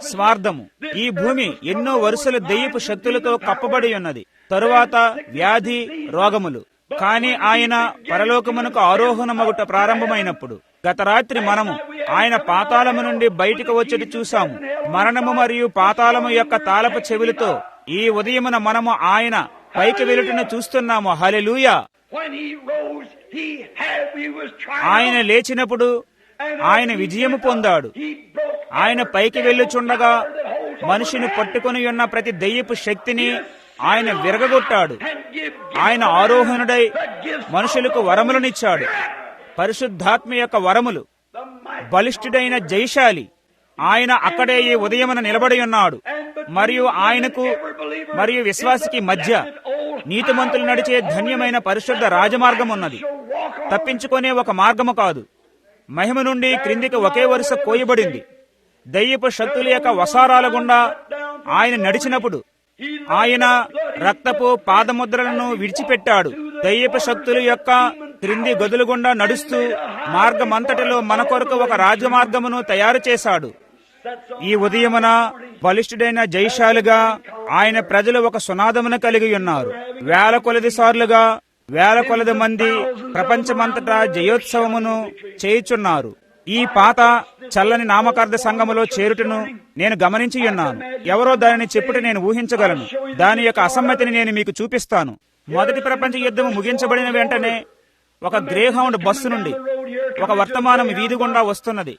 [SPEAKER 1] స్వార్థము. ఈ భూమి ఎన్నో వరుసల దెయ్యపు శక్తులతో కప్పబడి ఉన్నది. తరువాత వ్యాధి, రోగములు. కానీ ఆయన పరలోకమునకు ఆరోహణమగుట ప్రారంభమైనప్పుడు గత రాత్రి మనము ఆయన పాతాళము నుండి బయటికి వచ్చేది చూశాము. మరణము మరియు పాతాళము యొక్క తాళపు చెవులతో ఈ ఉదయమున మనము ఆయన పైకి వెలుటను చూస్తున్నాము. హల్లెలూయా. ఆయన లేచినప్పుడు ఆయన విజయము పొందాడు. ఆయన పైకి వెళ్ళుచుండగా మనిషిని పట్టుకుని ఉన్న ప్రతి దెయ్యపు శక్తిని ఆయన విరగగొట్టాడు. ఆయన ఆరోహణుడై మనుషులకు వరములనిచ్చాడు. పరిశుద్ధాత్మ యొక్క వరములు. బలిష్ఠుడైన జయశాలి ఆయన అక్కడే ఈ ఉదయమున నిలబడి ఉన్నాడు. మరియు ఆయనకు మరియు విశ్వాసికి మధ్య నీతిమంతులు నడిచే ధన్యమైన పరిశుద్ధ రాజమార్గం ఉన్నది. తప్పించుకునే ఒక మార్గము కాదు. మహిమ నుండి క్రిందికి ఒకే వరుస కోయబడింది. దయ్యపు శక్తుల యొక్క వసారాల గుండా ఆయన నడిచినప్పుడు ఆయన రక్తపు పాదముద్రలను విడిచిపెట్టాడు. దయ్యపు శక్తుల యొక్క క్రింది గదులు గుండా నడుస్తూ మార్గమంతటిలో మన కొరకు ఒక రాజమార్గమును తయారు చేశాడు. ఈ ఉదయమున బలిష్ఠుడైన జయశాలిగా ఆయన ప్రజలు ఒక సునాదమును కలిగి ఉన్నారు. వేల కొలది సార్లుగా వేల కొలది మంది ప్రపంచమంతటా జయోత్సవమును చేయుచున్నారు. ఈ పాత చల్లని నామకార్థ సంఘములో చేరుటను నేను గమనించి ఉన్నాను. ఎవరో దానిని చెప్పుట నేను ఊహించగలను. దాని యొక్క అసమ్మతిని నేను మీకు చూపిస్తాను. మొదటి ప్రపంచ యుద్ధము ముగించబడిన వెంటనే ఒక గ్రేహౌండ్ బస్సు నుండి ఒక వర్తమానం వీధి గుండా వస్తున్నది.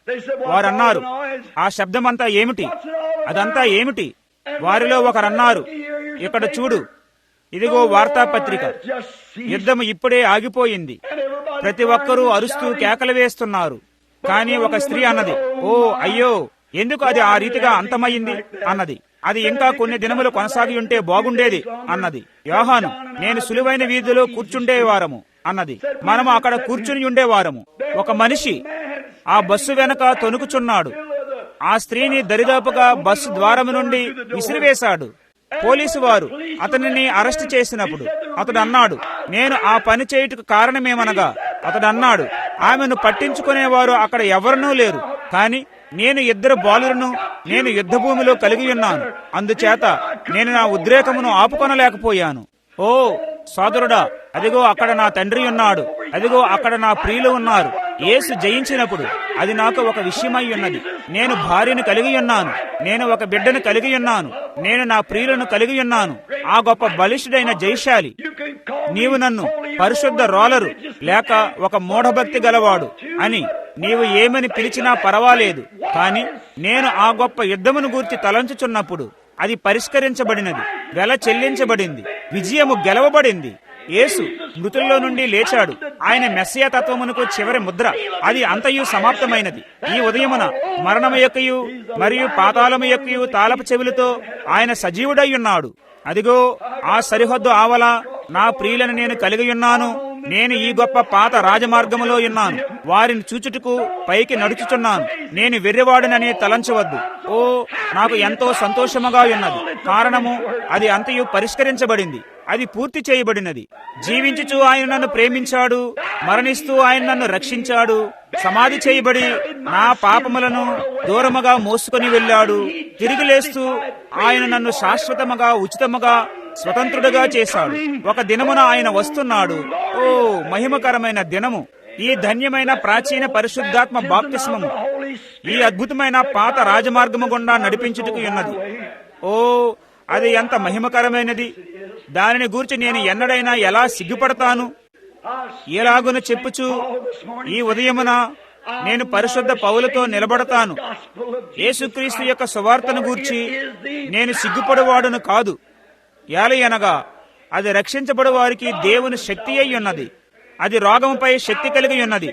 [SPEAKER 1] వారన్నారు, ఆ శబ్దమంతా ఏమిటి? అదంతా ఏమిటి? వారిలో ఒకరన్నారు, ఇక్కడ చూడు, ఇదిగో వార్తాపత్రిక. యుద్ధము ఇప్పుడే ఆగిపోయింది. ప్రతి ఒక్కరూ అరుస్తూ కేకలు వేస్తున్నారు. కానీ ఒక స్త్రీ అన్నది, ఓ అయ్యో, ఎందుకు అది ఆ రీతిగా అంతమయ్యింది అన్నది. అది ఇంకా కొన్ని దినములు కొనసాగి ఉంటే బాగుండేది అన్నది. యోహాను, నేను సులువైన వీధిలో కూర్చుండేవారము అన్నది. మనము అక్కడ కూర్చుని ఉండేవారము. ఒక మనిషి ఆ బస్సు వెనక తొణుకుచున్నాడు. ఆ స్త్రీని దరిదాపుగా బస్సు ద్వారము నుండి విసిరివేశాడు. పోలీసు వారు అతనిని అరెస్ట్ చేసినప్పుడు అతడు అన్నాడు, నేను ఆ పని చేయుటకు కారణమేమనగా, అతడు అన్నాడు, ఆమెను పట్టించుకునేవారు అక్కడ ఎవరనూ లేరు. కాని నేను 2 బాలులను నేను యుద్ధ భూమిలో కలిగి ఉన్నాను. అందుచేత నేను నా ఉద్రేకమును ఆపుకొనలేకపోయాను. ఓ సోదరుడా, అదిగో అక్కడ నా తండ్రి ఉన్నాడు. అదిగో అక్కడ నా ప్రియులు ఉన్నారు. యేసు జయించినప్పుడు అది నాకు ఒక విషయమై ఉన్నది. నేను భార్యను కలిగి ఉన్నాను. నేను ఒక బిడ్డను కలిగి ఉన్నాను. నేను నా ప్రియులను కలిగి ఉన్నాను. ఆ గొప్ప బలిష్ఠుడైన జయశాలి. నీవు నన్ను పరిశుద్ధ రోలరు లేక ఒక మూఢభక్తి గలవాడు అని నీవు ఏమని పిలిచినా పర్వాలేదు. కాని నేను ఆ గొప్ప యుద్ధమును గూర్చి తలంచుచున్నప్పుడు అది పరిష్కరించబడినది, వెల చెల్లించబడింది, విజయము గెలవబడింది. యేసు మృతుల్లో నుండి లేచాడు. ఆయన మెస్సియా తత్వమునకు చివరి ముద్ర. అది అంతయు సమాప్తమైనది. ఈ ఉదయమున మరణము యొక్కయు మరియు పాతాళము యొక్కయు తాళపు చెవులతో ఆయన సజీవుడై ఉన్నాడు. అదిగో ఆ సరిహద్దు ఆవల నా ప్రియులను నేను కలిగి ఉన్నాను. నేను ఈ గొప్ప పాత రాజమార్గములో ఉన్నాను. వారిని చూచుటకు పైకి నడుచుచున్నాను. నేను వెర్రివాడినని తలంచవద్దు. ఓ, నాకు ఎంతో సంతోషముగా ఉన్నది. కారణము అది అంతయు పరిష్కరించబడింది. అది పూర్తి చేయబడినది. జీవించుచు ఆయన నన్ను ప్రేమించాడు. మరణిస్తూ ఆయన నన్ను రక్షించాడు. సమాధి చేయబడి నా పాపములను దూరముగా మోసుకొని వెళ్ళాడు. తిరిగి లేస్తూ ఆయన నన్ను శాశ్వతముగా ఉచితముగా స్వతంత్రుడుగా చేశాడు. ఒక దినమున ఆయన వస్తున్నాడు. ఓ మహిమకరమైన దినము! ఈ ధన్యమైన ప్రాచీన పరిశుద్ధాత్మ బాప్తిస్మము ఈ అద్భుతమైన పాత రాజమార్గము గుండా నడిపించుటకు ఉన్నది. ఓ, అది ఎంత మహిమకరమైనది! దానిని గూర్చి నేను ఎన్నడైనా ఎలా సిగ్గుపడతాను? ఎలాగున చెప్పుచు ఈ ఉదయమున నేను పరిశుద్ధ పౌలతో నిలబడతాను. యేసుక్రీస్తు యొక్క సువార్తను గూర్చి నేను సిగ్గుపడువాడును కాదు. ఏలయనగా అది రక్షించబడు వారికి దేవుని శక్తి అయి ఉన్నది. అది రోగంపై శక్తి కలిగి ఉన్నది.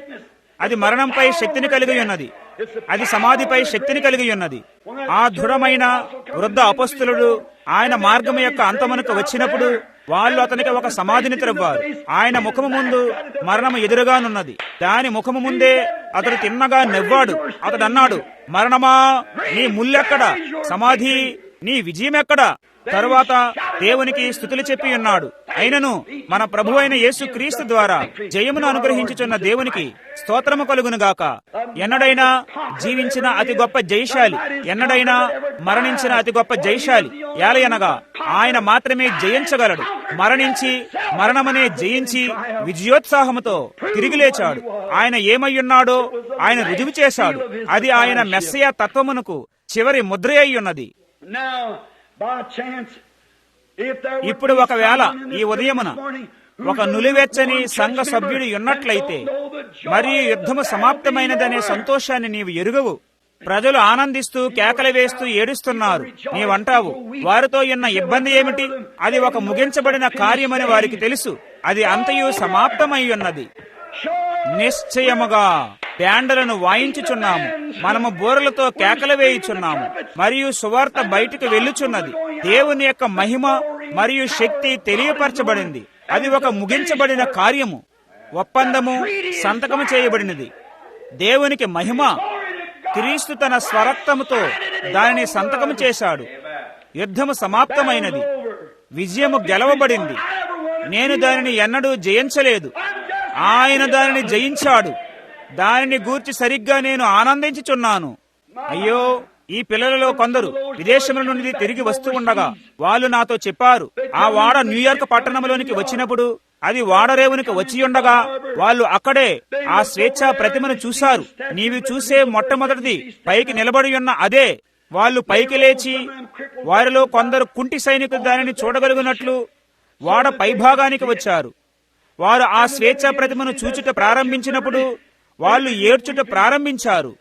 [SPEAKER 1] అది మరణంపై శక్తిని కలిగి ఉన్నది. అది సమాధిపై శక్తిని కలిగి ఉన్నది. ఆ దృఢమైన వృద్ధ అపొస్తలుడు ఆయన మార్గము యొక్క అంతమునకు వచ్చినప్పుడు వాళ్ళు అతనికి ఒక సమాధిని త్రవ్వారు. ఆయన ముఖము ముందు మరణము ఎదురుగానున్నది. దాని ముఖము ముందే అతడు తిన్నగా నవ్వాడు. అతడు అన్నాడు, మరణమా నీ ముల్లెక్కడ? సమాధి నీ విజయమెక్కడా? తరువాత దేవునికి స్తుతులు చెప్పి ఉన్నాడు. అయినను మన ప్రభు అయిన యేసు క్రీస్తు ద్వారా జయమును అనుగ్రహించుచున్న దేవునికి స్తోత్రము కలుగునుగాక. ఎన్నడైనా జీవించిన అతి గొప్ప జయశాలి, ఎన్నడైనా మరణించిన అతి గొప్ప జయశాలి ఏలయనగా ఆయన మాత్రమే జయించగలడు. మరణించి మరణమనే జయించి విజయోత్సాహముతో తిరిగి లేచాడు. ఆయన ఏమయ్యున్నాడో ఆయన రుజువు చేశాడు. అది ఆయన మెస్సయ తత్వమునకు చివరి ముద్ర అయి ఉన్నది. ఇప్పుడు ఒకవేళ ఈ ఉదయమున ఒక నులివెచ్చని సంఘ సభ్యుడు ఉన్నట్లయితే మరియు యుద్ధము సమాప్తమైనదనే సంతోషాన్ని నీవు ఎరుగవు. ప్రజలు ఆనందిస్తూ కేకలు వేస్తూ ఏడుస్తున్నారు. నీవంటావు, వారితో ఉన్న ఇబ్బంది ఏమిటి? అది ఒక ముగించబడిన కార్యమని వారికి తెలుసు. అది అంతయు సమాప్తమై ఉన్నది. నిశ్చయముగా బ్యాండలను వాయించుచున్నాము, మనము బూరలతో కేకలు వేయుచున్నాము, మరియు సువార్త బయటకు వెళ్ళుచున్నది. దేవుని యొక్క మహిమ మరియు శక్తి తెలియపరచబడింది. అది ఒక ముగించబడిన కార్యము. ఒప్పందము సంతకము చేయబడినది. దేవునికి మహిమ. క్రీస్తు తన స్వరక్తముతో దానిని సంతకము చేశాడు. యుద్ధము సమాప్తమైనది. విజయము గెలవబడింది. నేను దానిని ఎన్నడూ జయించలేదు, ఆయన దానిని జయించాడు. దానిని గూర్చి సరిగ్గా నేను ఆనందించుచున్నాను. అయ్యో, ఈ పిల్లలలో కొందరు విదేశముల నుండి తిరిగి వస్తూ ఉండగా వాళ్ళు నాతో చెప్పారు, ఆ వాడ న్యూయార్క్ పట్టణంలోనికి వచ్చినప్పుడు అది వాడరేవునికి వచ్చి ఉండగా వాళ్ళు అక్కడే ఆ స్వేచ్ఛా ప్రతిమను చూశారు. నీవు చూసే మొట్టమొదటిది పైకి నిలబడి ఉన్న అదే. వాళ్ళు పైకి లేచి వారిలో కొందరు కుంటి సైనికులు దానిని చూడగలిగినట్లు వాడ పైభాగానికి వచ్చారు. వారు ఆ స్వేచ్ఛా ప్రతిమను చూచుట ప్రారంభించినప్పుడు వాళ్ళు ఏడ్చుట ప్రారంభించారు.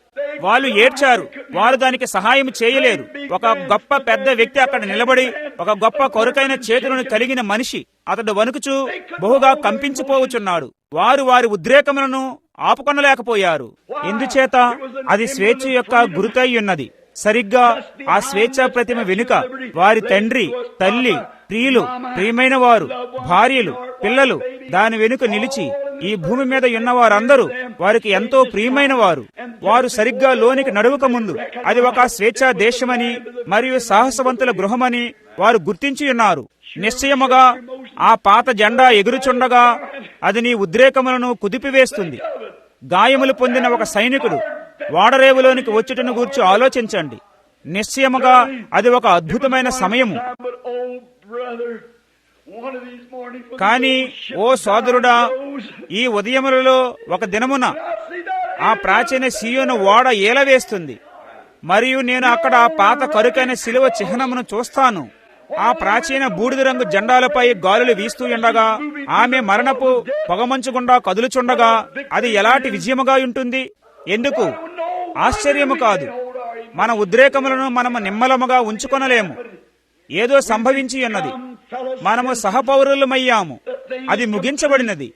[SPEAKER 1] వాళ్ళు ఏడ్చారు. వారు దానికి సహాయం చేయలేరు. ఒక గొప్ప పెద్ద వ్యక్తి అక్కడ నిలబడి, ఒక గొప్ప కొరకైన చేతులను కలిగిన మనిషి, అతడు వణుకుచూ బహుగా కంపించిపోవచున్నాడు. వారు వారి ఉద్రేకములను ఆపుకొనలేకపోయారు. ఎందుచేత? అది స్వేచ్ఛ యొక్క గురుతై ఉన్నది. సరిగ్గా ఆ స్వేచ్ఛా ప్రతిమ వెనుక వారి తండ్రి, తల్లి, ప్రియులు, ప్రియమైన వారు, భార్యలు, పిల్లలు దాని వెనుక నిలిచి ఈ భూమి మీద ఉన్న వారందరూ వారికి ఎంతో ప్రియమైన వారు. వారు సరిగ్గా లోనికి నడువక ముందు అది ఒక స్వేచ్ఛా దేశమని మరియు సాహసవంతుల గృహమని వారు గుర్తించి ఉన్నారు. నిశ్చయముగా ఆ పాత జెండా ఎగురుచుండగా అది నీ ఉద్రేకములను కుదిపివేస్తుంది. గాయములు పొందిన ఒక సైనికుడు వాడరేవులోనికి వచ్చుటను గూర్చి ఆలోచించండి. నిశ్చయముగా అది ఒక అద్భుతమైన సమయము. కానీ ఓ సోదరుడా, ఈ ఉదయములలో ఒక దినమున ఆ ప్రాచీన సీయోను ఓడ ఏలవేస్తుంది. మరియు నేను అక్కడ ఆ పాత కరుకైన శిలువ చిహ్నమును చూస్తాను. ఆ ప్రాచీన బూడిద రంగు జెండాలపై గాలులు వీస్తూ ఉండగా, ఆమె మరణపు పొగమంచుగుండా కదులుచుండగా అది ఎలాంటి విజయముగా ఉంటుంది? ఎందుకు? ఆశ్చర్యము కాదు. మన ఉద్రేకములను మనము నిమ్మలముగా ఉంచుకొనలేము. ఏదో సంభవించి ఉన్నది. మనము సహపౌరులమయ్యాము. అది ముగించబడినది.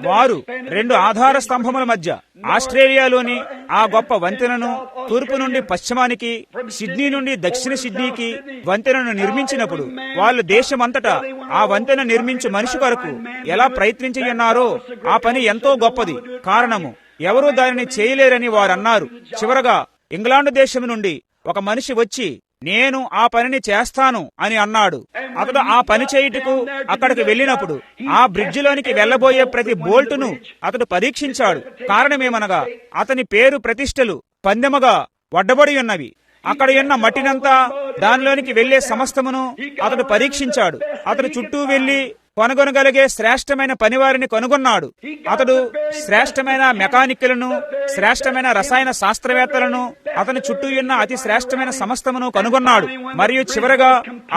[SPEAKER 1] వారు రెండు ఆధార స్తంభముల మధ్య ఆస్ట్రేలియాలోని ఆ గొప్ప వంతెనను తూర్పు నుండి పశ్చిమానికి, సిడ్నీ నుండి దక్షిణ సిడ్నీకి వంతెనను నిర్మించినప్పుడు వాళ్ళు దేశమంతటా ఆ వంతెన నిర్మించు మనిషి కొరకు ఎలా ప్రయత్నించి ఉన్నారో ఆ పని ఎంతో గొప్పది. కారణము ఎవరూ దానిని చేయలేరని వారన్నారు. చివరగా ఇంగ్లాండ్ దేశం నుండి ఒక మనిషి వచ్చి, నేను ఆ పనిని చేస్తాను అని అన్నాడు. అతడు ఆ పని చేయుటకు అక్కడికి వెళ్ళినప్పుడు ఆ బ్రిడ్జిలోనికి వెళ్లబోయే ప్రతి బోల్టును అతడు పరీక్షించాడు. కారణమేమనగా అతని పేరు ప్రతిష్టలు పందెముగా వడ్డబడి ఉన్నవి. అక్కడ ఉన్న మట్టినంతా, దానిలోనికి వెళ్లే సమస్తమును అతడు పరీక్షించాడు. అతడు చుట్టూ వెళ్లి కొనుగొనగలిగే శ్రేష్టమైన పనివారిని కనుగొన్నాడు. అతడు శ్రేష్టమైన మెకానిక్కులను, శ్రేష్టమైన రసాయన శాస్త్రవేత్తలను, అతని చుట్టూ ఉన్న అతి శ్రేష్టమైన సమస్తమును కనుగొన్నాడు. మరియు చివరగా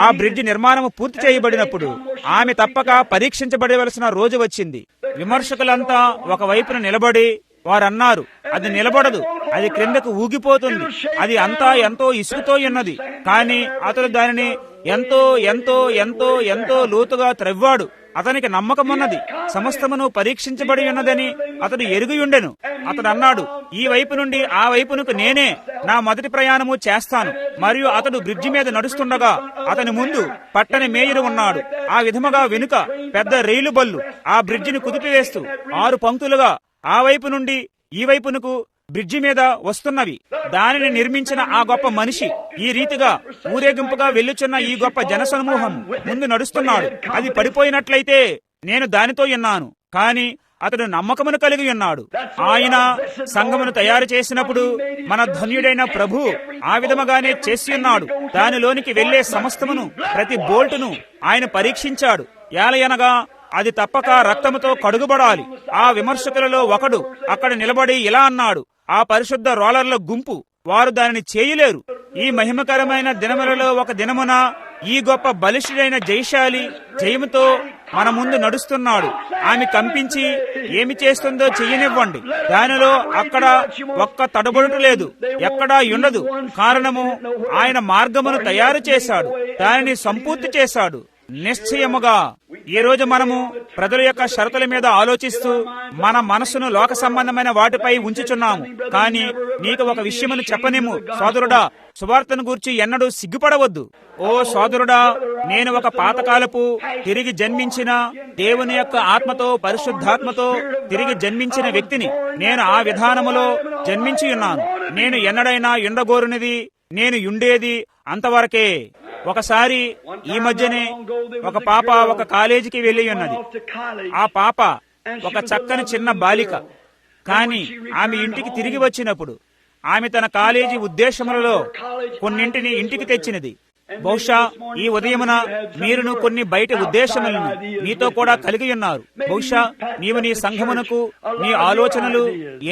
[SPEAKER 1] ఆ బ్రిడ్జి నిర్మాణము పూర్తి చేయబడినప్పుడు ఆమె తప్పక పరీక్షించబడవలసిన రోజు వచ్చింది. విమర్శకులంతా ఒకవైపున నిలబడి వారన్నారు, అది నిలబడదు, అది క్రిందకు ఊగిపోతుంది, అది అంతా ఎంతో ఇసుకుతో ఉన్నది. కానీ అతడు దానిని ఎంతో ఎంతో ఎంతో ఎంతో లోతుగా త్రవ్వాడు. అతనికి నమ్మకమున్నది. సమస్తమును పరీక్షించబడి ఉన్నదని అతడు ఎరుగుయుండెను. అతడు అన్నాడు, ఈ వైపు నుండి ఆ వైపునకు నేనే నా మొదటి ప్రయాణము చేస్తాను. మరియు అతడు బ్రిడ్జి మీద నడుస్తుండగా అతని ముందు పట్టణ మేయరు ఉన్నాడు. ఆ విధముగా వెనుక పెద్ద రైలు బళ్ళు ఆ బ్రిడ్జిని కుదిపివేస్తూ 6 పంక్తులుగా ఆ వైపు నుండి ఈ వైపునకు బ్రిడ్జి మీద వస్తున్నవి. దానిని నిర్మించిన ఆ గొప్ప మనిషి ఈ రీతిగా ఊరేగింపుగా వెళ్ళుచున్న ఈ గొప్ప జనసమూహం ముందు నడుస్తున్నాడు. అది పడిపోయినట్లయితే నేను దానితో ఉన్నాను, కాని అతడు నమ్మకమును కలిగి ఉన్నాడు. ఆయన సంఘమును తయారు చేసినప్పుడు మన ధన్యుడైన ప్రభు ఆ విధముగానే చేసి ఉన్నాడు. దానిలోనికి వెళ్లే సమస్తమును, ప్రతి బోల్టును ఆయన పరీక్షించాడు. ఏలయనగా అది తప్పక రక్తముతో కడుగుబడాలి. ఆ విమర్శకులలో ఒకడు అక్కడ నిలబడి ఇలా అన్నాడు, ఆ పరిశుద్ధ రోలర్ల గుంపు వారు దానిని చేయలేరు. ఈ మహిమకరమైన దినములలో ఒక దినమున ఈ గొప్ప బలిష్ఠుడైన జయశాలి జయముతో మన ముందు నడుస్తున్నాడు. ఆమె కంపించి ఏమి చేస్తుందో చెయ్యనివ్వండి. దానిలో అక్కడ ఒక్క తడబడుట లేదు, ఎక్కడా ఉండదు. కారణము ఆయన మార్గమును తయారు చేశాడు, దానిని సంపూర్తి చేశాడు. నిశ్చయముగా ఈ రోజు మనము ప్రజల యొక్క షరతుల మీద ఆలోచిస్తూ మన మనసును లోక సంబంధమైన వాటిపై ఉంచుచున్నాము. కానీ నీకు ఒక విషయమును చెప్పనేము సోదరుడా, సువార్తను గూర్చి ఎన్నడూ సిగ్గుపడవద్దు. ఓ సోదరుడా, నేను ఒక పాతకాలపు తిరిగి జన్మించిన దేవుని యొక్క ఆత్మతో, పరిశుద్ధాత్మతో తిరిగి జన్మించిన వ్యక్తిని. నేను ఆ విధానములో జన్మించి ఉన్నాను. నేను ఎన్నడైనా ఉండగోరునిది, నేను ఉండేది అంతవరకే. ఒకసారి ఈ మధ్యనే ఒక పాప ఒక కాలేజీకి వెళ్లి ఉన్నది. ఆ పాప ఒక చక్కని చిన్న బాలిక. కానీ ఆమె ఇంటికి తిరిగి వచ్చినప్పుడు ఆమె తన కాలేజీ ఉద్దేశములలో కొన్నింటిని ఇంటికి తెచ్చినది. బహుశా ఈ ఉదయమున మీరును కొన్ని బయట ఉద్దేశములను నీతో కూడా కలిగి ఉన్నారు. బహుశా నీవు నీ సంఘమునకు నీ ఆలోచనలు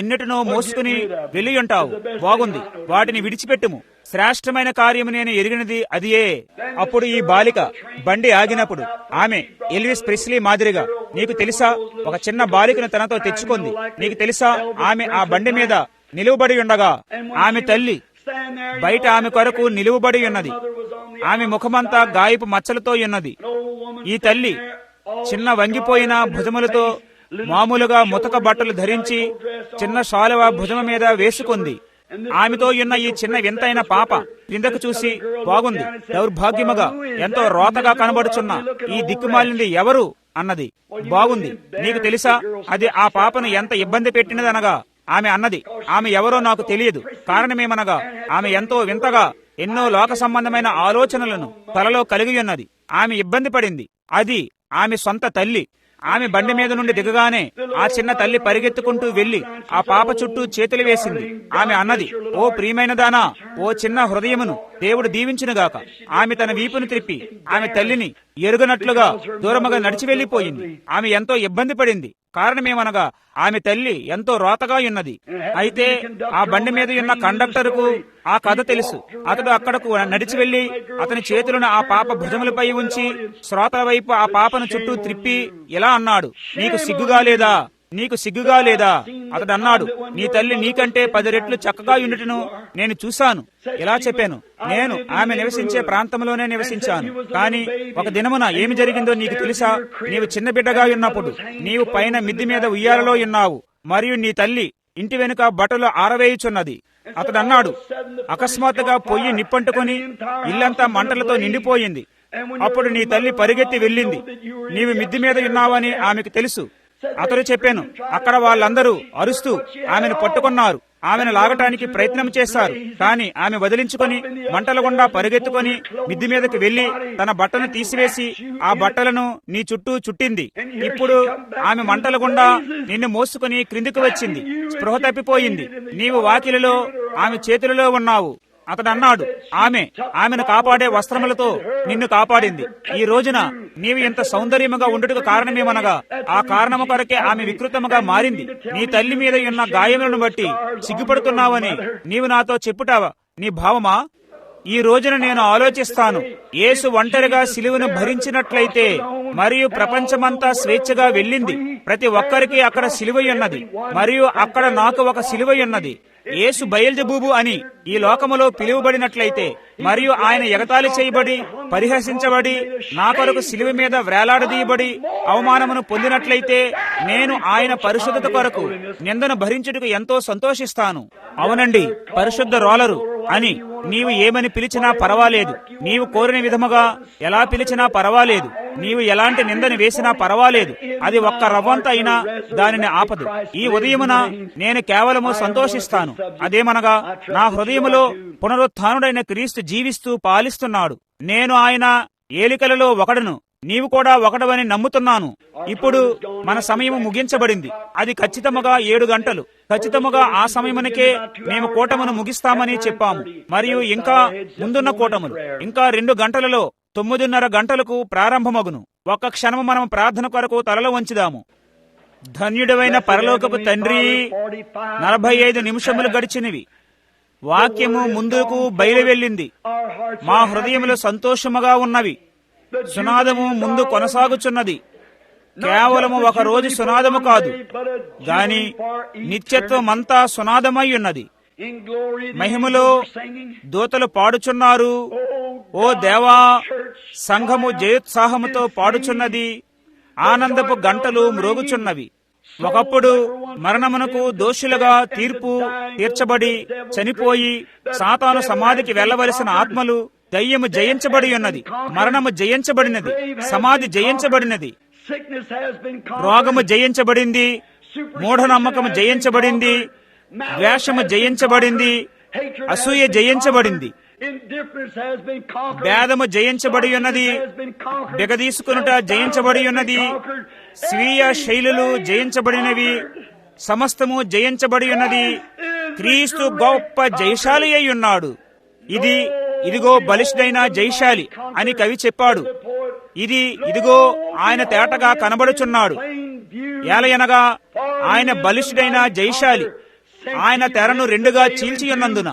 [SPEAKER 1] ఎన్నిటినో మోసుకుని వెళ్ళి ఉంటావు. బాగుంది, వాటిని విడిచిపెట్టుము. శ్రేష్టమైన కార్యము నేను ఎరిగినది అదియే. అప్పుడు ఈ బాలిక బండి ఆగినప్పుడు ఆమె ఎల్విస్ ప్రెస్లీ మాదిరిగా, నీకు తెలుసా, ఒక చిన్న బాలికను తనతో తెచ్చుకుంది. నీకు తెలుసా, ఆమె ఆ బండి మీద నిలువబడి ఉండగా ఆమె తల్లి బయట ఆమె కొరకు నిలువబడి ఉన్నది. ఆమె ముఖమంతా గాయపు మచ్చలతో ఉన్నది. ఈ తల్లి చిన్న వంగిపోయిన భుజములతో మామూలుగా ముతక బట్టలు ధరించి చిన్న శాలువ భుజము మీద వేసుకుంది. ఆమెతో ఉన్న ఈ చిన్న వింతైన పాప క్రిందకు చూసి, బాగుంది, దౌర్భాగ్యముగా ఎంతో రోతగా కనబడుచున్న ఈ దిక్కుమాలినది ఎవరు అన్నది. బాగుంది, నీకు తెలుసా, అది ఆ పాపను ఎంత ఇబ్బంది పెట్టినదనగా ఆమె అన్నది, ఆమె ఎవరో నాకు తెలియదు. కారణమేమనగా ఆమె ఎంతో వింతగా ఎన్నో లోక సంబంధమైన ఆలోచనలను తలలో కలిగి ఉన్నది. ఆమె ఇబ్బంది పడింది. అది ఆమె సొంత తల్లి. ఆమె బండి మీద నుండి దిగగానే ఆ చిన్న తల్లి పరిగెత్తుకుంటూ వెళ్లి ఆ పాప చుట్టూ చేతులు వేసింది. ఆమె అన్నది, ఓ ప్రియమైనదానా, ఓ చిన్న హృదయమును దేవుడు దీవించునుగాక. ఆమె తన వీపును త్రిప్పి ఆమె తల్లిని ఎరుగనట్లుగా దూరముగా నడిచి వెళ్లిపోయింది. ఆమె ఎంతో ఇబ్బంది పడింది. కారణమేమనగా ఆమె తల్లి ఎంతో రోతగా ఉన్నది. అయితే ఆ బండి మీద ఉన్న కండక్టర్కు ఆ కథ తెలుసు. అతడు అక్కడకు నడిచి వెళ్లి అతని చేతులను ఆ పాప భుజములపై ఉంచి శ్రోతల వైపు ఆ పాపను చుట్టూ త్రిప్పి ఇలా అన్నాడు, నీకు సిగ్గుగా లేదా, నీకు సిగ్గుగా లేదా? అతడు అన్నాడు, నీ తల్లి నీకంటే 10 రెట్లు చక్కగా ఉండుటను నేను చూశాను. ఇలా చెప్పాను, నేను ఆమె నివసించే ప్రాంతంలోనే నివసించాను. కానీ ఒక దినమున ఏమి జరిగిందో నీకు తెలుసా? నీవు చిన్న బిడ్డగా ఉన్నప్పుడు నీవు పైన మిద్ది మీద ఉయ్యాలలో ఉన్నావు, మరియు నీ తల్లి ఇంటి వెనుక బట్టలు ఆరవేయుచున్నది. అతడు అన్నాడు, అకస్మాత్తుగా పొయ్యి నిప్పంటుకొని ఇల్లంతా మంటలతో నిండిపోయింది. అప్పుడు నీ తల్లి పరిగెత్తి వెళ్ళింది. నీవు మిద్ది మీద ఉన్నావని ఆమెకు తెలుసు. అతడు చెప్పాను, అక్కడ వాళ్ళందరూ అరుస్తూ ఆమెను పట్టుకున్నారు. ఆమెను లాగటానికి ప్రయత్నం చేశారు. కానీ ఆమె వదిలించుకొని మంటల గుండా పరిగెత్తుకొని మిద్ది మీదకి వెళ్లి తన బట్టను తీసివేసి ఆ బట్టలను నీ చుట్టూ చుట్టింది. ఇప్పుడు ఆమె మంటల గుండా నిన్ను మోసుకుని క్రిందికి వచ్చింది. స్పృహ తప్పిపోయింది. నీవు వాకిలిలో ఆమె చేతులలో ఉన్నావు. అతడు అన్నాడు, ఆమెను కాపాడే వస్త్రములతో నిన్ను కాపాడింది. ఈ రోజున నీవు ఇంత సౌందర్యముగా ఉండుటకు కారణమేమనగా ఆ కారణము కొరకే ఆమె వికృతముగా మారింది. నీ తల్లి మీద ఉన్న గాయములను బట్టి సిగ్గుపడుతున్నావని నీవు నాతో చెప్పుటావా నీ భావమా? ఈ రోజున నేను ఆలోచిస్తాను, యేసు ఒంటరిగా సిలువను భరించినట్లయితే మరియు ప్రపంచమంతా స్వేచ్ఛగా వెళ్ళింది. ప్రతి ఒక్కరికి అక్కడ సిలువ ఉన్నది, మరియు అక్కడ నాకు ఒక సిలువ ఉన్నది. యేసు బయల్జెబూబు అని ఈ లోకములో పిలువబడినట్లయితే, మరియు ఆయన ఎగతాళి చేయబడి పరిహసించబడి నా కొరకు సిలువ మీద వేలాడదీయబడి అవమానమును పొందినట్లయితే, నేను ఆయన పరిశుద్ధత కొరకు నిందను భరించుటకు ఎంతో సంతోషిస్తాను. అవునండి, పరిశుద్ధ రోలరు అని నీవు ఏమని పిలిచినా పర్వాలేదు, నీవు కోరిన విధముగా ఎలా పిలిచినా పర్వాలేదు, నీవు ఎలాంటి నిందని వేసినా పర్వాలేదు, అది ఒక్క రవ్వంత అయినా దానిని ఆపదు. ఈ ఉదయమున నేను కేవలము సంతోషిస్తాను. అదేమనగా నా హృదయములో పునరుత్థానుడైన క్రీస్తు జీవిస్తూ పాలిస్తున్నాడు. నేను ఆయన ఏలికలలో ఒకడును, నీవు కూడా ఒకడవని నమ్ముతున్నాను. ఇప్పుడు మన సమయము ముగించబడింది. అది ఖచ్చితముగా 7 గంటలు. ఖచ్చితముగా ఆ సమయమునకే మేము కూటమును ముగిస్తామని చెప్పాము. మరియు ఇంకా ముందున్న కూటములు ఇంకా 2 గంటలలో 9:30 గంటలకు ప్రారంభమగును. ఒక్క క్షణము మనం ప్రార్థన కొరకు తలలో వంచుదాము. ధన్యుడవైన పరలోకపు తండ్రి, 45 నిమిషములు గడిచినవి. వాక్యము ముందుకు బయలు వెళ్ళింది. మా హృదయములు సంతోషముగా ఉన్నవి. సునాదము ముందు కొనసాగుచున్నది. కేవలము ఒక రోజు సునాదము కాదు గాని నిత్యత్వమంతా సునాదమై ఉన్నది. మహిమలో దూతలు పాడుచున్నారు. ఓ దేవా, సంఘము జయోత్సాహముతో పాడుచున్నది. ఆనందపు గంటలు మ్రోగుచున్నవి. ఒకప్పుడు మరణమునకు దోషులుగా తీర్పు తీర్చబడి చనిపోయి సాతాను సమాధికి వెళ్లవలసిన ఆత్మలు, దయ్యము జయించబడి ఉన్నది, మరణము జయించబడినది, సమాధి జయించబడినది, రోగము జయించబడింది, మూఢనమ్మకము జయించబడింది, ద్వేషము జయించబడింది, అసూయ జయించబడింది, భేదము జయించబడి ఉన్నది, బిగదీసుకునుట జయించబడి ఉన్నది, స్వీయ శైలులు జయించబడినవి, సమస్తము జయించబడి ఉన్నది. క్రీస్తు గొప్ప జయశాలి అయి ఉన్నాడు. ఇదిగో బలిష్ఠుడైన జయశాలి అని కవి చెప్పాడు. ఇదిగో ఆయన తేటగా కనబడుచున్నాడు. ఏలయనగా ఆయన బలిష్ఠుడైన జయశాలి. ఆయన తెరను 2గా చీల్చి ఉన్నందున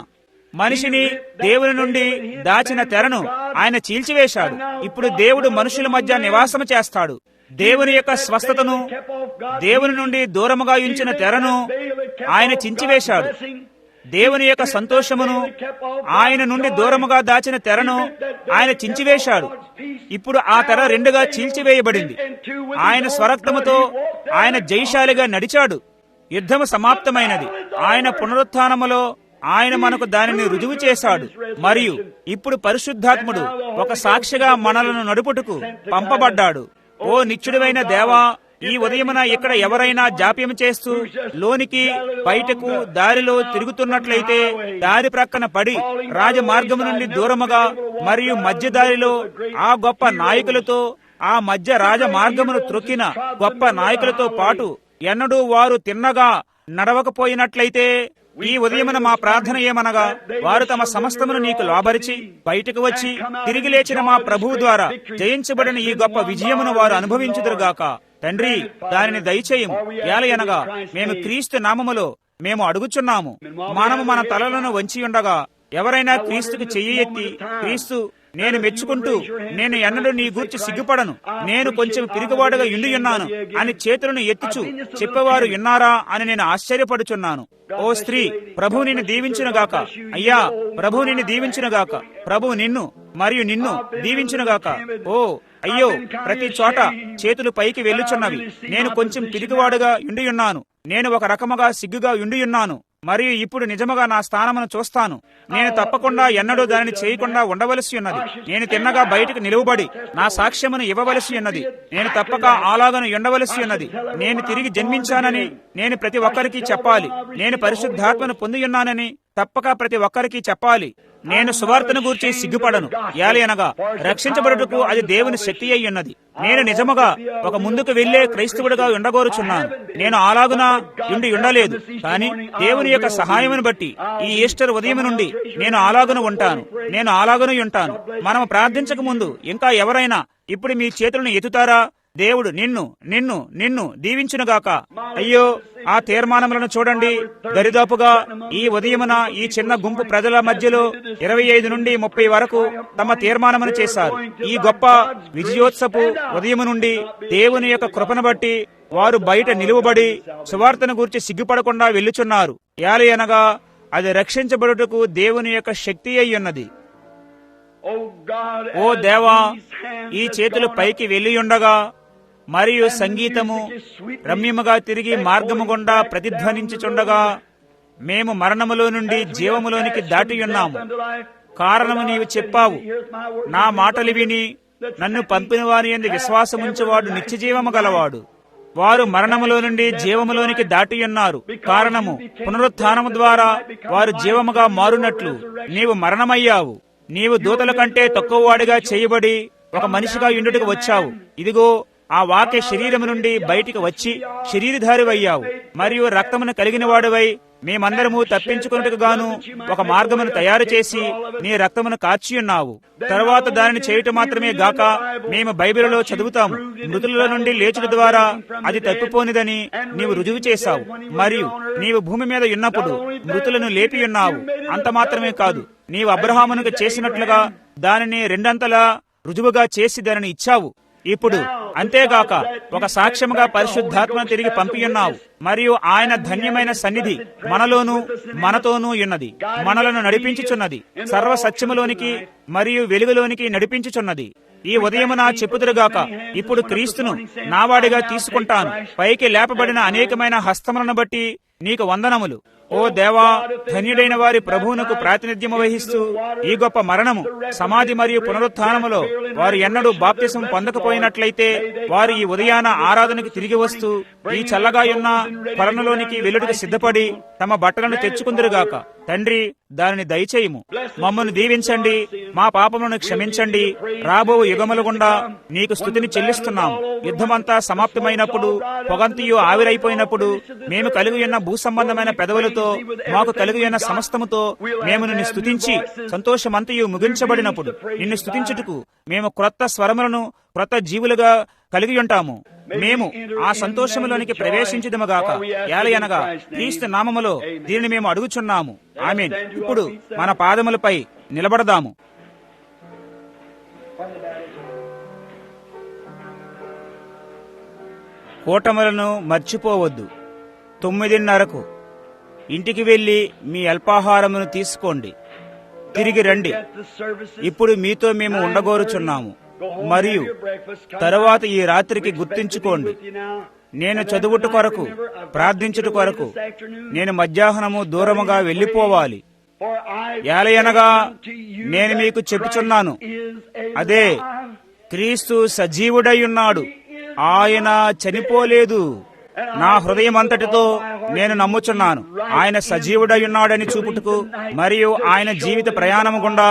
[SPEAKER 1] మనిషిని దేవుని నుండి దాచిన తెరను ఆయన చీల్చివేశాడు. ఇప్పుడు దేవుడు మనుషుల మధ్య నివాసము చేస్తాడు. దేవుని యొక్క స్వస్థతను, దేవుని నుండి దూరముగా ఉంచిన తెరను ఆయన చించివేశాడు. దేవుని యొక్క సంతోషమును, ఆయన నుండి దూరముగా దాచిన తెరను ఆయన చించివేశాడు. ఇప్పుడు ఆ తెర 2గా చీల్చివేయబడింది. ఆయన స్వరక్తముతో ఆయన జయశాలిగా నడిచాడు. యుద్ధము సమాప్తమైనది. ఆయన పునరుత్థానములో ఆయన మనకు దానిని రుజువు చేశాడు. మరియు ఇప్పుడు పరిశుద్ధాత్ముడు ఒక సాక్షిగా మనలను నడుపుటకు పంపబడ్డాడు. ఓ నిత్యుడైన దేవా, ఈ ఉదయమున ఇక్కడ ఎవరైనా జాప్యం చేస్తూ లోనికి బయటకు దారిలో తిరుగుతున్నట్లయితే దారి ప్రక్కన పడి రాజమార్గము నుండి దూరముగా మరియు మధ్య దారిలో ఆ గొప్ప నాయకులతో, ఆ మధ్య రాజమార్గమును త్రొక్కిన గొప్ప నాయకులతో పాటు ఎన్నడూ వారు తిన్నగా నడవకపోయినట్లయితే ఈ ఉదయమున మా ప్రార్థన ఏమనగా, వారు తమ సమస్తమును నీకు లోబరిచి బయటకు వచ్చి తిరిగి లేచిన మా ప్రభువు ద్వారా జయించబడిన ఈ గొప్ప విజయమును వారు అనుభవించుదురుగాక. తండ్రి, దానిని దయచేయము. ఏలయనగా మేము క్రీస్తు నామములో మేము అడుగుచున్నాము. మనము మన తలలను వంచి ఉండగా ఎవరైనా క్రీస్తుకు చెయ్యి ఎత్తి, క్రీస్తు నేను మెచ్చుకుంటూ నేను ఎన్నడూ నీ గూర్చి సిగ్గుపడను, నేను కొంచెం పిరుగుబాటుగా ఉండియున్నాను అని చేతులను ఎత్తుచు చెప్పేవారు ఉన్నారా అని నేను ఆశ్చర్యపడుచున్నాను. ఓ స్త్రీ, ప్రభువు నిన్ను దీవించునుగాక. అయ్యా, ప్రభువు నిన్ను దీవించునుగాక. ప్రభువు నిన్ను మరియు నిన్ను దీవించునుగాక. ఓ అయ్యో, ప్రతి చోట చేతులు పైకి వెళ్ళుచున్నవి. నేను కొంచెం పిరికివాడుగా ఉండియున్నాను, నేను ఒక రకముగా సిగ్గుగా ఉండియున్నాను, మరియు ఇప్పుడు నిజముగా నా స్థానమును చూస్తాను. నేను తప్పకుండా ఎన్నడూ దానిని చేయకుండా ఉండవలసి ఉన్నది. నేను తిన్నగా బయటకు నిలువబడి నా సాక్ష్యమును ఇవ్వవలసి ఉన్నది. నేను తప్పక అలాగను ఉండవలసి ఉన్నది. నేను తిరిగి జన్మించానని నేను ప్రతి ఒక్కరికి చెప్పాలి. నేను పరిశుద్ధాత్మను పొందియున్నానని తప్పక ప్రతి ఒక్కరికి చెప్పాలి. నేను సువార్తను గూర్చి సిగ్గుపడను. ఏలయనగా రక్షించబడుటకు అది దేవుని శక్తి అయి ఉన్నది. నేను నిజముగా ఒక ముందుకు వెళ్లే క్రైస్తవుడిగా ఉండగోరుచున్నాను. నేను అలాగున ఉండలేదు, కానీ దేవుని యొక్క సహాయమును బట్టి ఈ ఈస్టర్ ఉదయం నుండి నేను అలాగున ఉంటాను. నేను అలాగున ఉంటాను. మనము ప్రార్థించక ముందు ఇంకా ఎవరైనా ఇప్పుడు మీ చేతులను ఎత్తుతారా? దేవుడు నిన్ను దీవించునుగాక. అయ్యో, ఆ తీర్మానములను చూడండి. దరిదాపుగా ఈ ఉదయమున ఈ చిన్న గుంపు ప్రజల మధ్యలో 25 నుండి 30 వరకు తమ తీర్మానమును చేశారు. ఈ గొప్ప విజయోత్సపు ఉదయము నుండి దేవుని యొక్క కృపను బట్టి వారు బయట నిలువబడి సువార్తను గూర్చి సిగ్గుపడకుండా వెళ్ళుచున్నారు. ఏలయనగా అది రక్షించబడుటకు దేవుని యొక్క శక్తి అయి ఉన్నది. ఓ దేవా, ఈ చేతులు పైకి వెళ్ళియుండగా మరియు సంగీతము రమ్యముగా తిరిగి మార్గము గుండా ప్రతిధ్వనించుచుండగా మేము మరణములో నుండి జీవములోనికి దాటి ఉన్నాము. కారణము నీవు చెప్పావు, నా మాటలు విని నన్ను పంపిన వారి యందు విశ్వాసముంచువాడు నిత్యజీవము గలవాడు. వారు మరణములో నుండి జీవములోనికి దాటి ఉన్నారు. కారణము పునరుత్థానము ద్వారా వారు జీవముగా మారునట్లు నీవు మరణమయ్యావు. నీవు దూతల కంటే తక్కువవాడిగా చేయబడి ఒక మనిషిగా యుండుటకు వచ్చావు. ఇదిగో ఆ వాక్య శరీరము నుండి బయటికి వచ్చి శరీరధారివయ్యావు. మరియు రక్తమును కలిగిన వాడివై మేమందరము తప్పించుకున్నట్టుకు గాను ఒక మార్గమును తయారు చేసి నీ రక్తమును కార్చి ఉన్నావు. తరువాత దానిని చేయుట మాత్రమే గాక మేము బైబిలులో చదువుతాము, మృతుల నుండి లేచుట ద్వారా అది తప్పిపోనిదని నీవు రుజువు చేశావు. మరియు నీవు భూమి మీద ఉన్నప్పుడు మృతులను లేపి ఉన్నావు. అంత మాత్రమే కాదు, నీవు అబ్రహామునకు చేసినట్లుగా దానిని రెండంతలా రుజువుగా చేసి దానిని ఇచ్చావు. ఇప్పుడు అంతేగాక ఒక సాక్ష్యముగా పరిశుద్ధాత్మను తిరిగి పంపియున్నావు. మరియు ఆయన ధన్యమైన సన్నిధి మనలోనూ మనతోనూ ఉన్నది. మనలను నడిపించుచున్నది, సర్వ సత్యములోనికి మరియు వెలుగులోనికి నడిపించుచున్నది. ఈ ఉదయమున చెప్పుదురుగాక, ఇప్పుడు క్రీస్తును నావాడిగా తీసుకుంటాను. పైకి లేపబడిన అనేకమైన హస్తములను బట్టి నీకు వందనములు. ఓ దేవా, ధన్యుడైన వారి ప్రభువునకు ప్రాతినిధ్యము వహిస్తూ ఈ గొప్ప మరణము, సమాధి మరియు పునరుత్థానములో వారు ఎన్నడూ బాప్తిసం పొందకపోయినట్లయితే వారు ఈ ఉదయాన ఆరాధనకు తిరిగి వస్తూ ఈ చల్లగా ఉన్న కొలనులోనికి వెలుడుకు సిద్ధపడి తమ బట్టలను తెచ్చుకుందురుగాక. తండ్రి, దానిని దయచేయము. మమ్మల్ని దీవించండి, మా పాపములను క్షమించండి. రాబో యుగముల గుండా నీకు స్తుతిని చెల్లిస్తున్నాము. యుద్ధమంతా సమాప్తమైనప్పుడు, పొగంతియు ఆవిరైపోయినప్పుడు మేము కలిగి ఉన్న భూ సంబంధమైన పెదవులతో, మాకు కలిగి ఉన్న సమస్తముతో మేము నిన్ను స్తుతించి సంతోషమంతయు ముగించబడినప్పుడు నిన్ను స్తుతించుటకు మేము క్రొత్త స్వరములను క్రొత్త జీవులుగా కలిగి ఉంటాము. మేము ఆ సంతోషములోనికి ప్రవేశించుదుముగాక. ఏలయనగా క్రీస్తు నామములో దీనిని మేము అడుగుచున్నాము. ఆమేన్. ఇప్పుడు మన పాదములపై నిలబడదాము. కూటములను మర్చిపోవద్దు. 9:30కు ఇంటికి వెళ్లి మీ అల్పాహారమును తీసుకోండి, తిరిగి రండి. ఇప్పుడు మీతో మేము ఉండగోరుచున్నాము. మరియు తరువాత ఈ రాత్రికి గుర్తించుకోండి, నేను చదువుట కొరకు, ప్రార్థించుట కొరకు నేను మధ్యాహ్నము దూరముగా వెళ్లిపోవాలి. ఏలయనగా నేను మీకు చెప్పుచున్నాను, అదే క్రీస్తు సజీవుడై ఉన్నాడు. ఆయన చనిపోలేదు. నా హృదయం అంతటితో నేను నమ్ముచున్నాను. ఆయన సజీవుడై ఉన్నాడని చూపుటకు మరియు ఆయన జీవిత ప్రయాణము గుండా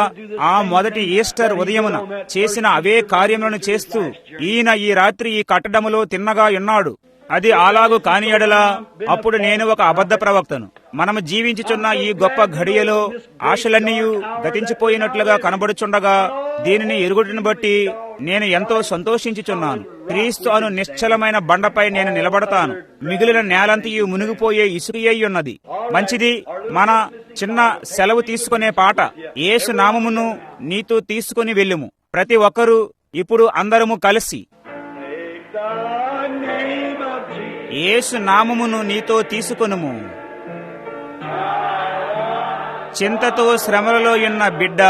[SPEAKER 1] ఆ మొదటి ఈస్టర్ ఉదయమున చేసిన అవే కార్యములను చేస్తూ ఈయన ఈ రాత్రి ఈ కట్టడములో తిన్నగా ఉన్నాడు. అది అలాగూ కాని ఎడల అప్పుడు నేను ఒక అబద్ధ ప్రవక్తను. మనము జీవించుచున్న ఈ గొప్ప ఘడియలో ఆశలన్నీ గతించిపోయినట్లుగా కనబడుచుండగా దీనిని ఎరుగుటిని బట్టి నేను ఎంతో సంతోషించుచున్నాను. క్రీస్తు అను నిశ్చలమైన బండపై నేను నిలబడతాను. మిగిలిన నేలంతయు మునిగిపోయే ఇసుకయ్యి ఉన్నది. మంచిది, మన చిన్న సెలవు తీసుకునే పాట, యేసు నామమును నీతో తీసుకుని వెళ్ళుము. ప్రతి ఒక్కరూ ఇప్పుడు అందరము కలిసి యేసు నామమును నీతో తీసుకొనుము. చింతతో శ్రమలలో ఉన్న బిడ్డ,